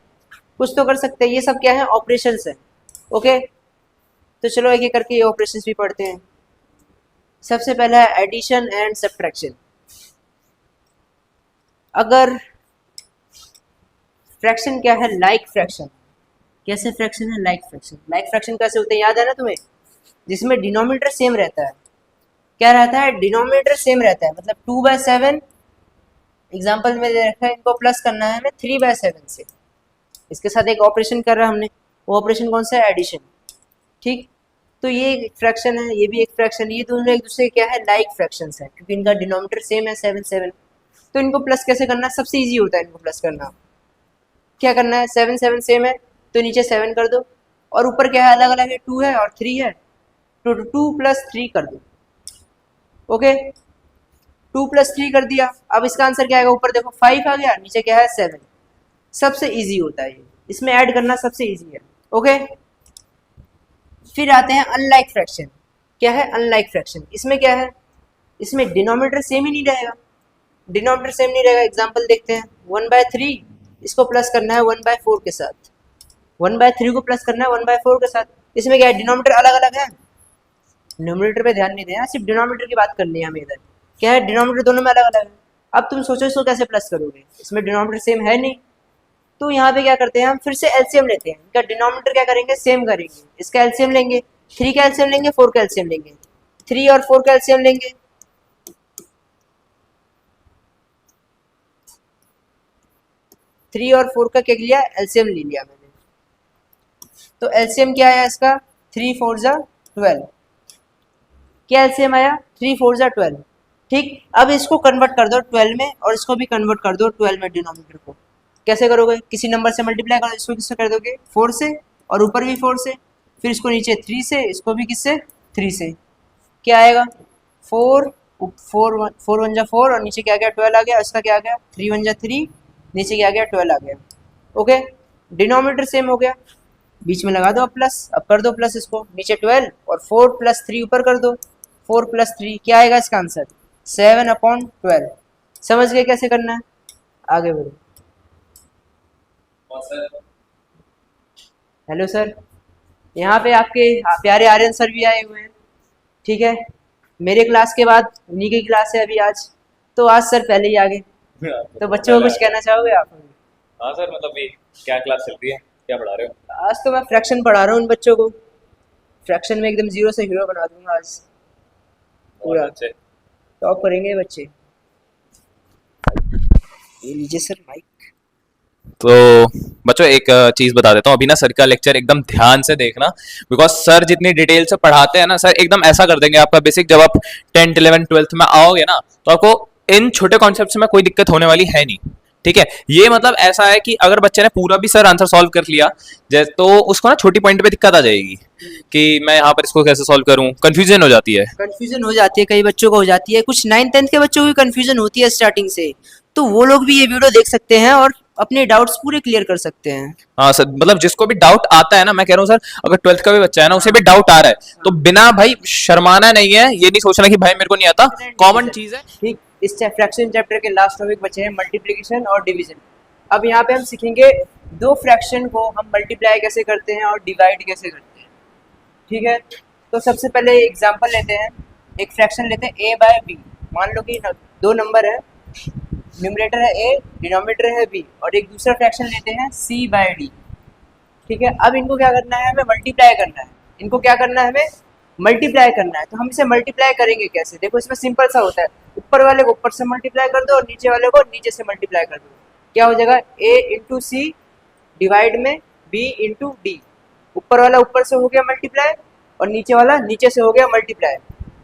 कुछ तो कर सकते हैं। ये सब क्या है, ऑपरेशंस है। ओके, तो चलो एक एक करके ये ऑपरेशंस भी पढ़ते हैं। सबसे पहला है एडिशन एंड सब्ट्रैक्शन। अगर फ्रैक्शन क्या है, लाइक फ्रैक्शन। कैसे फ्रैक्शन है, लाइक फ्रैक्शन। लाइक फ्रैक्शन कैसे होते हैं, याद है ना तुम्हें, जिसमें डिनोमिनेटर सेम रहता है। क्या रहता है, डिनोमिनेटर सेम रहता है, मतलब 2/7 एग्जाम्पल में दे रखा है, इनको प्लस करना है हमें 3/7 से। इसके साथ एक ऑपरेशन कर रहा है हमने, वो ऑपरेशन कौन सा है, एडिशन। ठीक, तो ये एक फ्रैक्शन है, ये भी एक फ्रैक्शन, ये दोनों एक दूसरे क्या है, लाइक फ्रैक्शंस है, क्योंकि इनका डिनोमिनेटर सेम है 7 7। तो इनको प्लस कैसे करना है, सबसे ईजी होता है इनको प्लस करना। क्या करना है, 7 7 सेम है, तो नीचे 7 कर दो, और ऊपर क्या है, अलग अलग है, 2 है और 3 है, तो 2 + 3 कर दो। ओके, 2 + 3 कर दिया। अब इसका आंसर क्या आएगा, ऊपर देखो 5 आ गया, नीचे क्या है 7। सबसे इजी होता है ये, इसमें ऐड करना सबसे इजी है। ओके, फिर आते हैं अनलाइक फ्रैक्शन। क्या है, अनलाइक फ्रैक्शन। इसमें क्या है, इसमें डिनोमिनेटर सेम ही नहीं रहेगा, डिनोमिनेटर सेम नहीं रहेगा। एग्जांपल देखते हैं, 1/3 इसको प्लस करना है 1/4 के साथ, 1/3 को प्लस करना है 1/4 के साथ। इसमें क्या है, डिनोमिनेटर अलग अलग है, न्यूमरेटर पे ध्यान नहीं देना, सिर्फ डिनोमिनेटर की बात करनी है हमें इधर। क्या है, डिनोमिनेटर दोनों में अलग अलग है। अब तुम सोचो इसको कैसे प्लस करोगे, इसमें डिनोमिनेटर सेम है नहीं। तो यहाँ पे क्या करते हैं, हम फिर से एलसीएम लेते हैं, इनका डिनोमिनेटर क्या करेंगे, सेम करेंगे, इसका एलसीएम लेंगे, 3 का एलसीएम लेंगे, 4 का एलसीएम लेंगे, 3 और 4 का एलसीएम लेंगे, 3 और 4 का क्या लिया, एलसीएम ले लिया मैंने। तो एलसीएम क्या आया इसका, 3 4 जा 12। क्या एलसीएम आया, 3 4 जा 12। ठीक, अब इसको कन्वर्ट कर दो 12 में, और इसको भी कन्वर्ट कर दो 12 में, डिनोमिनेटर को। कैसे करोगे, किसी नंबर से मल्टीप्लाई करो, इसको किससे कर दोगे, 4 से, और ऊपर भी 4 से, फिर इसको नीचे 3 से, इसको भी किससे, 3 से। क्या आएगा, 4 4 1 जा 4, और नीचे क्या गया 12 आ गया, इसका क्या आ गया 3 1 जा 3, नीचे क्या आ गया 12 आ गया। ओके, डिनोमिनेटर सेम हो गया, बीच में लगा दो अब प्लस, अब कर दो प्लस, इसको नीचे 12 और 4 + 3 ऊपर कर दो, 4 + 3 क्या आएगा इसका आंसर, 7/12। समझ गए कैसे करना है, आगे बढ़ो। हेलो सर, यहाँ पे आपके प्यारे आर्यन सर भी आए हुए हैं। ठीक है, मेरे क्लास के बाद उन्हीं की क्लास है अभी आज, तो आज सर पहले ही आ गए। तो तो बच्चों को पहले कुछ आ गए। कहना चाहोगे आप? हाँ सर, मतलब भी क्या क्लास चल रही है, क्या पढ़ा रहे हो? आज तो मैं फ्रैक्शन पढ़ा रहा हूँ उन बच्चों को। फ्रैक्शन में एकदम जीरो से हीरो बना दूंगा आज बहुत पूरा। अच्छे। टॉप करेंगे ये बच्चे। ये लीजिए सर माइक। तो बच्चों एक चीज बता देता हूँ, अभी ना सर का लेक्चर एकदम ध्यान से देखना, बिकॉज सर जितनी डिटेल से पढ़ाते हैं ना, सर एकदम ऐसा कर देंगे आपका बेसिक, जब आप 10th 11th 12th में आओगे ना, तो आपको इन छोटे कॉन्सेप्ट में कोई दिक्कत होने वाली है नहीं। ठीक है, ये मतलब ऐसा है कि अगर बच्चे ने पूरा भी सर आंसर सॉल्व कर लिया, जैसे तो उसको ना छोटी पॉइंट पे दिक्कत आ जाएगी कि मैं यहाँ पर इसको कैसे सॉल्व करूँ, कंफ्यूजन हो जाती है। कंफ्यूजन हो जाती है, कई बच्चों को हो जाती है, कुछ 9th 10th के बच्चों को भी कंफ्यूजन होती है स्टार्टिंग से। तो वो लोग भी ये वीडियो देख सकते हैं और अपने डाउट्स पूरे क्लियर कर सकते हैं। हाँ सर, मतलब जिसको भी डाउट आता है ना, मैं कह रहा हूँ सर, अगर 12th का भी बच्चा है ना, उसे हाँ भी डाउट आ रहा है, तो हाँ। बिना भाई शर्माना नहीं है, ये नहीं सोचना कि भाई मेरे को नहीं आता, एक्सीलेंट कॉमन डिवीजन। चीज है। ठीक, इस फ्रैक्शन चैप्टर के लास्ट टॉपिक बचे हैं मल्टीप्लिकेशन और डिवीजन। अब यहाँ पे हम सीखेंगे दो फ्रैक्शन को हम मल्टीप्लाई कैसे करते हैं और डिवाइड कैसे करते हैं। ठीक है, तो सबसे पहले एग्जांपल लेते हैं। एक फ्रैक्शन लेते हैं a बाय b। मान लो कि दो नंबर है, न्यूमरेटर है a, डिनोमिनेटर है b, और एक दूसरा फ्रैक्शन लेते हैं c बाय d। ठीक है, अब इनको क्या करना है, हमें मल्टीप्लाई करना है। इनको क्या करना है, हमें मल्टीप्लाई करना है। तो हम इसे मल्टीप्लाई करेंगे कैसे? देखो इसमें सिंपल सा होता है, ऊपर वाले को ऊपर से मल्टीप्लाई कर दो और नीचे वाले को नीचे से मल्टीप्लाई कर दो। क्या हो जाएगा, a इंटू सी डिवाइड में b इंटू डी। ऊपर वाला ऊपर से हो गया मल्टीप्लाई और नीचे वाला नीचे से हो गया मल्टीप्लाई।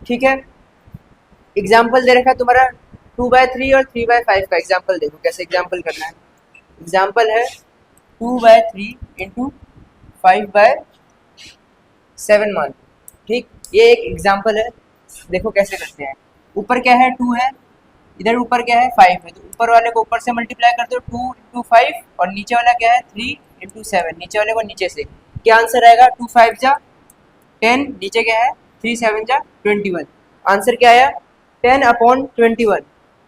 ठीक है, एग्जाम्पल दे रखा है तुम्हारा 2/3 और 3/5 का। एग्जाम्पल देखो कैसे एग्जाम्पल करना है। एग्जाम्पल है 2/3 इंटू 5/7 मान लो। ठीक, ये एक एग्जाम्पल है। देखो कैसे करते हैं। ऊपर क्या है, 2 है, इधर ऊपर क्या है, 5 है। तो ऊपर वाले को ऊपर से मल्टीप्लाई कर दो 2 इंटू 5, और नीचे वाला क्या है 3 इंटू 7, नीचे वाले को नीचे से। क्या आंसर आएगा, 2 5 जा 10, नीचे क्या है 3 7 जा 21। आंसर क्या आया, 10/21।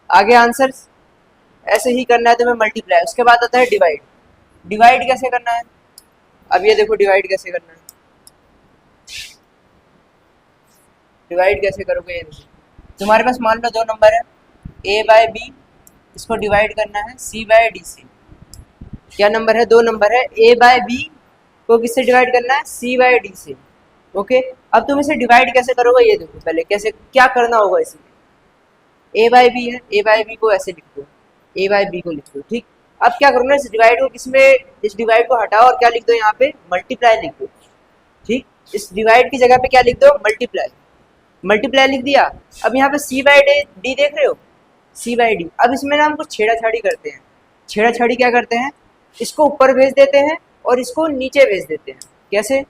आगे आंसर ऐसे ही करना है तुम्हें मल्टीप्लाई। उसके बाद आता है डिवाइड। डिवाइड कैसे करना है, अब ये देखो डिवाइड कैसे करना है। डिवाइड कैसे करोगे, ये देखो तुम्हारे पास मान लो दो नंबर है a बाय b, इसको डिवाइड करना है c बाय d से। क्या नंबर है, दो नंबर है, a बाय b को किससे डिवाइड करना है, c बाय d से। ओके, अब तुम इसे डिवाइड कैसे करोगे, ये देखो पहले कैसे क्या करना होगा। इसमें a बाय b है, a बाय b को ऐसे लिख दो, a बाय b को लिख दो। ठीक, अब क्या करो ना, इस डिवाइड को किसमें, इस डिवाइड को हटाओ और क्या लिख दो यहाँ पे, मल्टीप्लाई लिख दो। ठीक, इस डिवाइड की जगह पे क्या लिख दो, मल्टीप्लाई। मल्टीप्लाई लिख दिया। अब यहाँ पे सी बाई डी देख रहे हो, सी बाई डी। अब इसमें ना हम कुछ छेड़ाछाड़ी करते हैं। छेड़ाछाड़ी क्या करते हैं, इसको ऊपर भेज देते हैं और इसको नीचे भेज देते हैं। कैसे,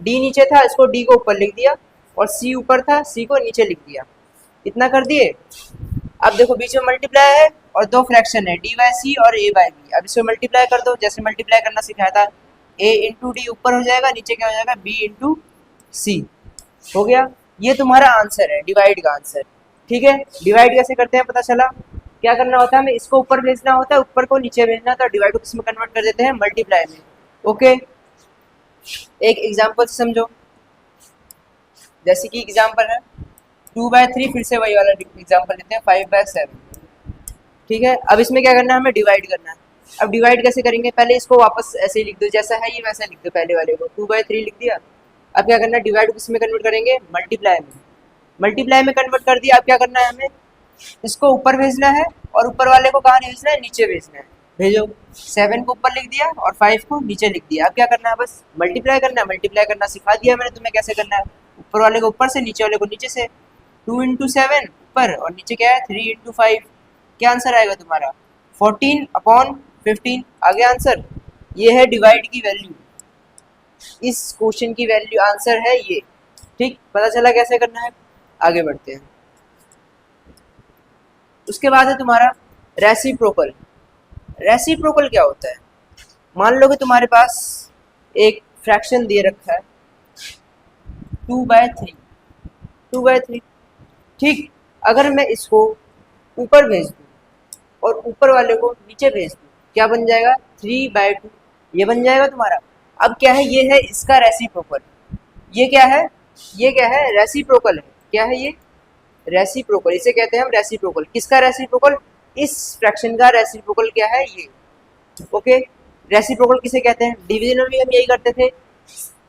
डी नीचे था, इसको डी को ऊपर लिख दिया, और सी ऊपर था, सी को नीचे लिख दिया। इतना कर दिए। अब देखो बीच में मल्टीप्लाई है और दो फ्रैक्शन है, डी बाई सी और ए बाई बी। अब इसको मल्टीप्लाई कर दो, जैसे मल्टीप्लाई करना सिखाया था। ए इंटू डी ऊपर हो जाएगा, नीचे क्या हो जाएगा, बी इंटू सी। हो गया, ये तुम्हारा आंसर है, डिवाइड का आंसर। ठीक है, डिवाइड कैसे करते हैं पता चला। क्या करना होता है, हमें इसको ऊपर भेजना होता है, ऊपर को नीचे भेजना, तो डिवाइड को किसमें कन्वर्ट कर देते हैं, मल्टीप्लाई में। ओके, एक एग्जांपल से समझो। जैसे कि एग्जांपल है 2/3, फिर से वही वाला एग्जांपल लेते हैं 5/7। ठीक है, अब इसमें क्या करना है, हमें डिवाइड करना है। अब डिवाइड कैसे करेंगे, पहले इसको वापस ऐसे ही लिख दो, जैसा है ये वैसा लिख दो। पहले वाले को 2/3 लिख दिया। अब क्या करना है, डिवाइड को किसमें कन्वर्ट करेंगे, मल्टीप्लाई में। मल्टीप्लाई में कन्वर्ट कर दिया। अब क्या करना है, हमें इसको ऊपर भेजना है और ऊपर वाले को कहाँ भेजना है, नीचे भेजना है। भेजो, 7 को ऊपर लिख दिया और 5 को नीचे लिख दिया। अब क्या करना है, बस मल्टीप्लाई करना है। मल्टीप्लाई करना सिखा दिया मैंने तुम्हें कैसे करना है। ऊपर वाले को ऊपर से, नीचे वाले को नीचे से। 2 इंटू 7 ऊपर और नीचे क्या है 3 इंटू 5। क्या आंसर आएगा तुम्हारा, 14/15। आगे आंसर, ये है डिवाइड की वैल्यू। इस क्वेश्चन की वैल्यू आंसर है ये। ठीक, पता चला कैसे करना है। आगे बढ़ते हैं। उसके बाद है तुम्हारा रेसिप्रोकल। रेसिप्रोकल क्या होता है, मान लो कि तुम्हारे पास एक फ्रैक्शन दे रखा है 2/3। 2/3, ठीक। अगर मैं इसको ऊपर भेज दूँ और ऊपर वाले को नीचे भेज दूँ, क्या बन जाएगा, 3/2। ये बन जाएगा तुम्हारा। अब क्या है, ये है इसका रेसिप्रोकल। ये क्या है, ये क्या है, रेसिप्रोकल है। क्या है ये, रेसिप्रोकल, इसे कहते हैं हम रेसिप्रोकल। किसका रेसिप्रोकल? इस फ्रैक्शन का रेसिप्रोकल क्या है? ये। ओके, रेसिप्रोकल किसे कहते हैं? डिवीजन में भी हम यही करते थे,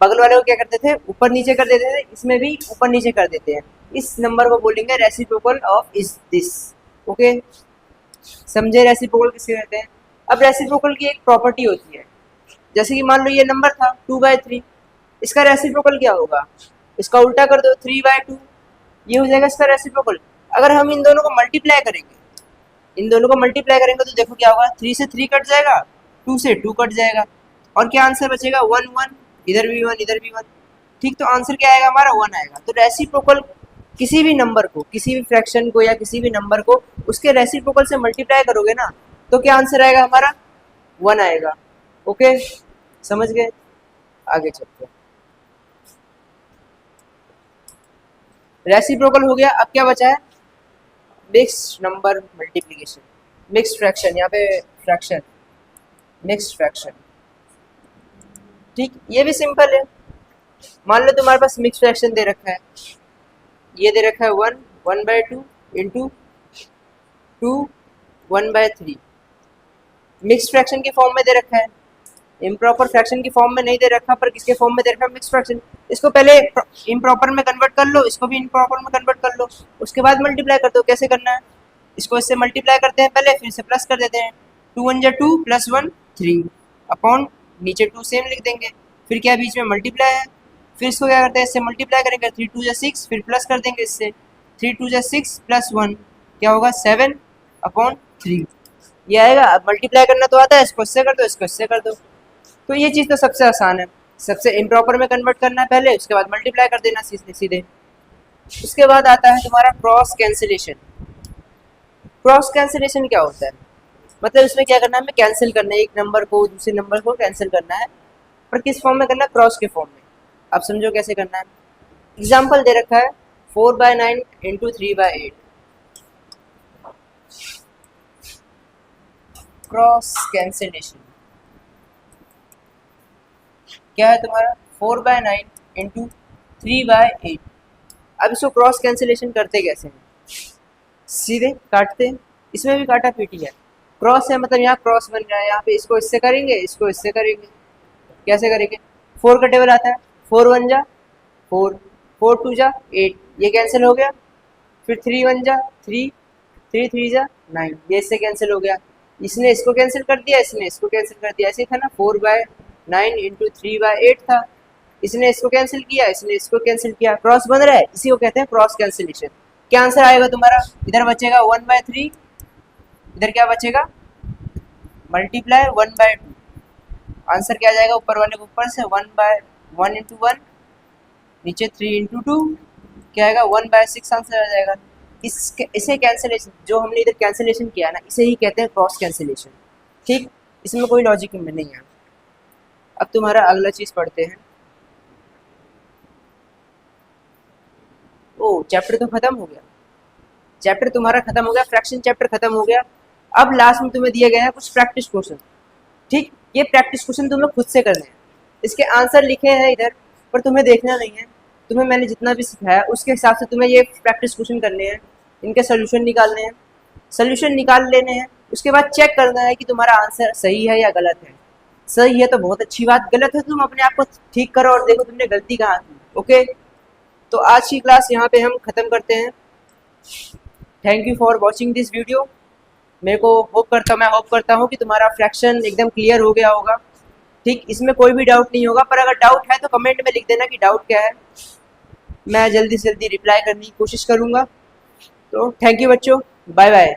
बगल वाले को क्या करते थे? ऊपर नीचे कर देते थे, इसमें भी ऊपर नीचे कर देते हैं। इस नंबर को बोलेंगे रेसिप्रोकल ऑफ इस दिस। ओके, समझे रेसिप्रोकल किसे कहते हैं? अब रेसिप्रोकल की एक प्रॉपर्टी होती है, जैसे कि मान लो ये नंबर था 2/3, इसका रेसिप्रोकल क्या होगा? इसका उल्टा कर दो, 3/2, ये हो जाएगा इसका रेसिप्रोकल। अगर हम इन दोनों को मल्टीप्लाई करेंगे, इन दोनों को मल्टीप्लाई करेंगे तो देखो क्या होगा, 3 से 3 कट जाएगा, 2 से 2 कट जाएगा, और क्या आंसर बचेगा? 1 1, इधर भी 1 इधर भी 1। ठीक, तो आंसर क्या आएगा हमारा? 1 आएगा। तो रेसिप्रोकल किसी भी नंबर को, किसी भी फ्रैक्शन को या किसी भी नंबर को उसके रेसिप्रोकल से मल्टीप्लाई करोगे ना, तो क्या आंसर आएगा हमारा? 1 आएगा। ओके, समझ गए? आगे चलते हैं। रेसिप्रोकल हो गया, अब क्या बचा है? Mixed number multiplication, mixed fraction, यहाँ पे फ्रैक्शन, मिक्स्ड फ्रैक्शन। ठीक, ये भी सिंपल है। मान लो तुम्हारे पास मिक्स्ड फ्रैक्शन दे रखा है, ये दे रखा है 1/2 इंटू 2 1/3, मिक्स्ड फ्रैक्शन की फॉर्म में दे रखा है, इम्प्रॉपर फ्रैक्शन की फॉर्म में नहीं दे रखा, पर किसके फॉर्म में दे रखा है? Mixed fraction. इसको पहले इम्प्रॉपर में कन्वर्ट कर लो, इसको भी इम्प्रॉपर में कन्वर्ट कर लो, उसके बाद मल्टीप्लाई कर दो। कैसे करना है? इसको इससे मल्टीप्लाई करते हैं पहले, फिर से प्लस कर देते हैं। 2 1 2 + 1 3 अपॉन नीचे 2 सेम लिख देंगे, फिर क्या बीच में मल्टीप्लाई है, फिर इसको क्या करते हैं? इससे मल्टीप्लाई करेंगे, 3 2 6, फिर प्लस कर देंगे इससे, 3 2 6 + 1 क्या होगा? 7/3 ये आएगा। अब मल्टीप्लाई करना तो आता है, इसको इससे कर दो, इसको इससे कर दो। तो ये चीज़ तो सबसे आसान है, सबसे इम्प्रॉपर में कन्वर्ट करना है पहले, उसके बाद मल्टीप्लाई कर देना सीधे सीधे। उसके बाद आता है तुम्हारा क्रॉस कैंसिलेशन। क्रॉस कैंसिलेशन क्या होता है? मतलब इसमें क्या करना है? हमें कैंसिल करना है, एक नंबर को दूसरे नंबर को कैंसिल करना है, पर किस फॉर्म में करना है? क्रॉस के फॉर्म में। अब समझो कैसे करना है। एग्जाम्पल दे रखा है 4/9 इंटू 3/8, क्रॉस कैंसिलेशन क्या है तुम्हारा? 4/9 इंटू 3/8। अब इसको क्रॉस कैंसिलेशन करते कैसे हैं? सीधे काटते हैं, इसमें भी काटा पीटी है। क्रॉस है मतलब यहाँ क्रॉस बन रहा है, यहाँ पे इसको इससे करेंगे, इसको इससे करेंगे। कैसे करेंगे? 4 का टेबल आता है, 4 1 जा 4, 4 2 जा 8, ये कैंसिल हो गया। फिर 3 1 जा 3, 3 3 जा 9, ये इससे कैंसिल हो गया। इसने इसको कैंसिल कर दिया, इसने इसको कैंसिल कर दिया। ऐसे था ना, 4/9 इंटू 3/8 था, इसने इसको कैंसिल किया, इसने इसको कैंसिल किया, क्रॉस बन रहा है, इसी को कहते हैं क्रॉस कैंसिलेशन। क्या आंसर आएगा तुम्हारा? इधर बचेगा 1/3, इधर क्या बचेगा? मल्टीप्लाई 1/2। आंसर क्या आ जाएगा? ऊपर वाले को ऊपर से 1/1 इंटू 1, नीचे 3 इंटू 2, क्या आएगा? 1/6 आंसर आ जाएगा। इसे कैंसिलेशन, जो हमने इधर कैंसिलेशन किया ना, इसे ही कहते हैं क्रॉस कैंसिलेशन। ठीक, इसमें कोई लॉजिक में नहीं है। अब तुम्हारा अगला चीज़ पढ़ते हैं। ओ, चैप्टर तो खत्म हो गया, चैप्टर तुम्हारा खत्म हो गया, फ्रैक्शन चैप्टर खत्म हो गया। अब लास्ट में तुम्हें दिया गया है कुछ प्रैक्टिस क्वेश्चन। ठीक, ये प्रैक्टिस क्वेश्चन तुम्हें खुद से करने हैं, इसके आंसर लिखे हैं इधर, पर तुम्हें देखना नहीं है। तुम्हें मैंने जितना भी सिखाया उसके हिसाब से तुम्हें ये प्रैक्टिस क्वेश्चन करने हैं, इनके सोल्यूशन निकालने हैं, सोल्यूशन निकाल लेने हैं। उसके बाद चेक करना है कि तुम्हारा आंसर सही है या गलत है। सही है तो बहुत अच्छी बात, गलत है तो तुम अपने आप को ठीक करो और देखो तुमने गलती कहाँ की। ओके, तो आज की क्लास यहाँ पे हम ख़त्म करते हैं। Thank you for watching this video. मैं होप करता हूँ कि तुम्हारा फ्रैक्शन एकदम क्लियर हो गया होगा। ठीक, इसमें कोई भी डाउट नहीं होगा, पर अगर डाउट है तो कमेंट में लिख देना कि डाउट क्या है, मैं जल्दी से जल्दी रिप्लाई करने की कोशिश करूँगा। तो थैंक यू बच्चों, बाय बाय।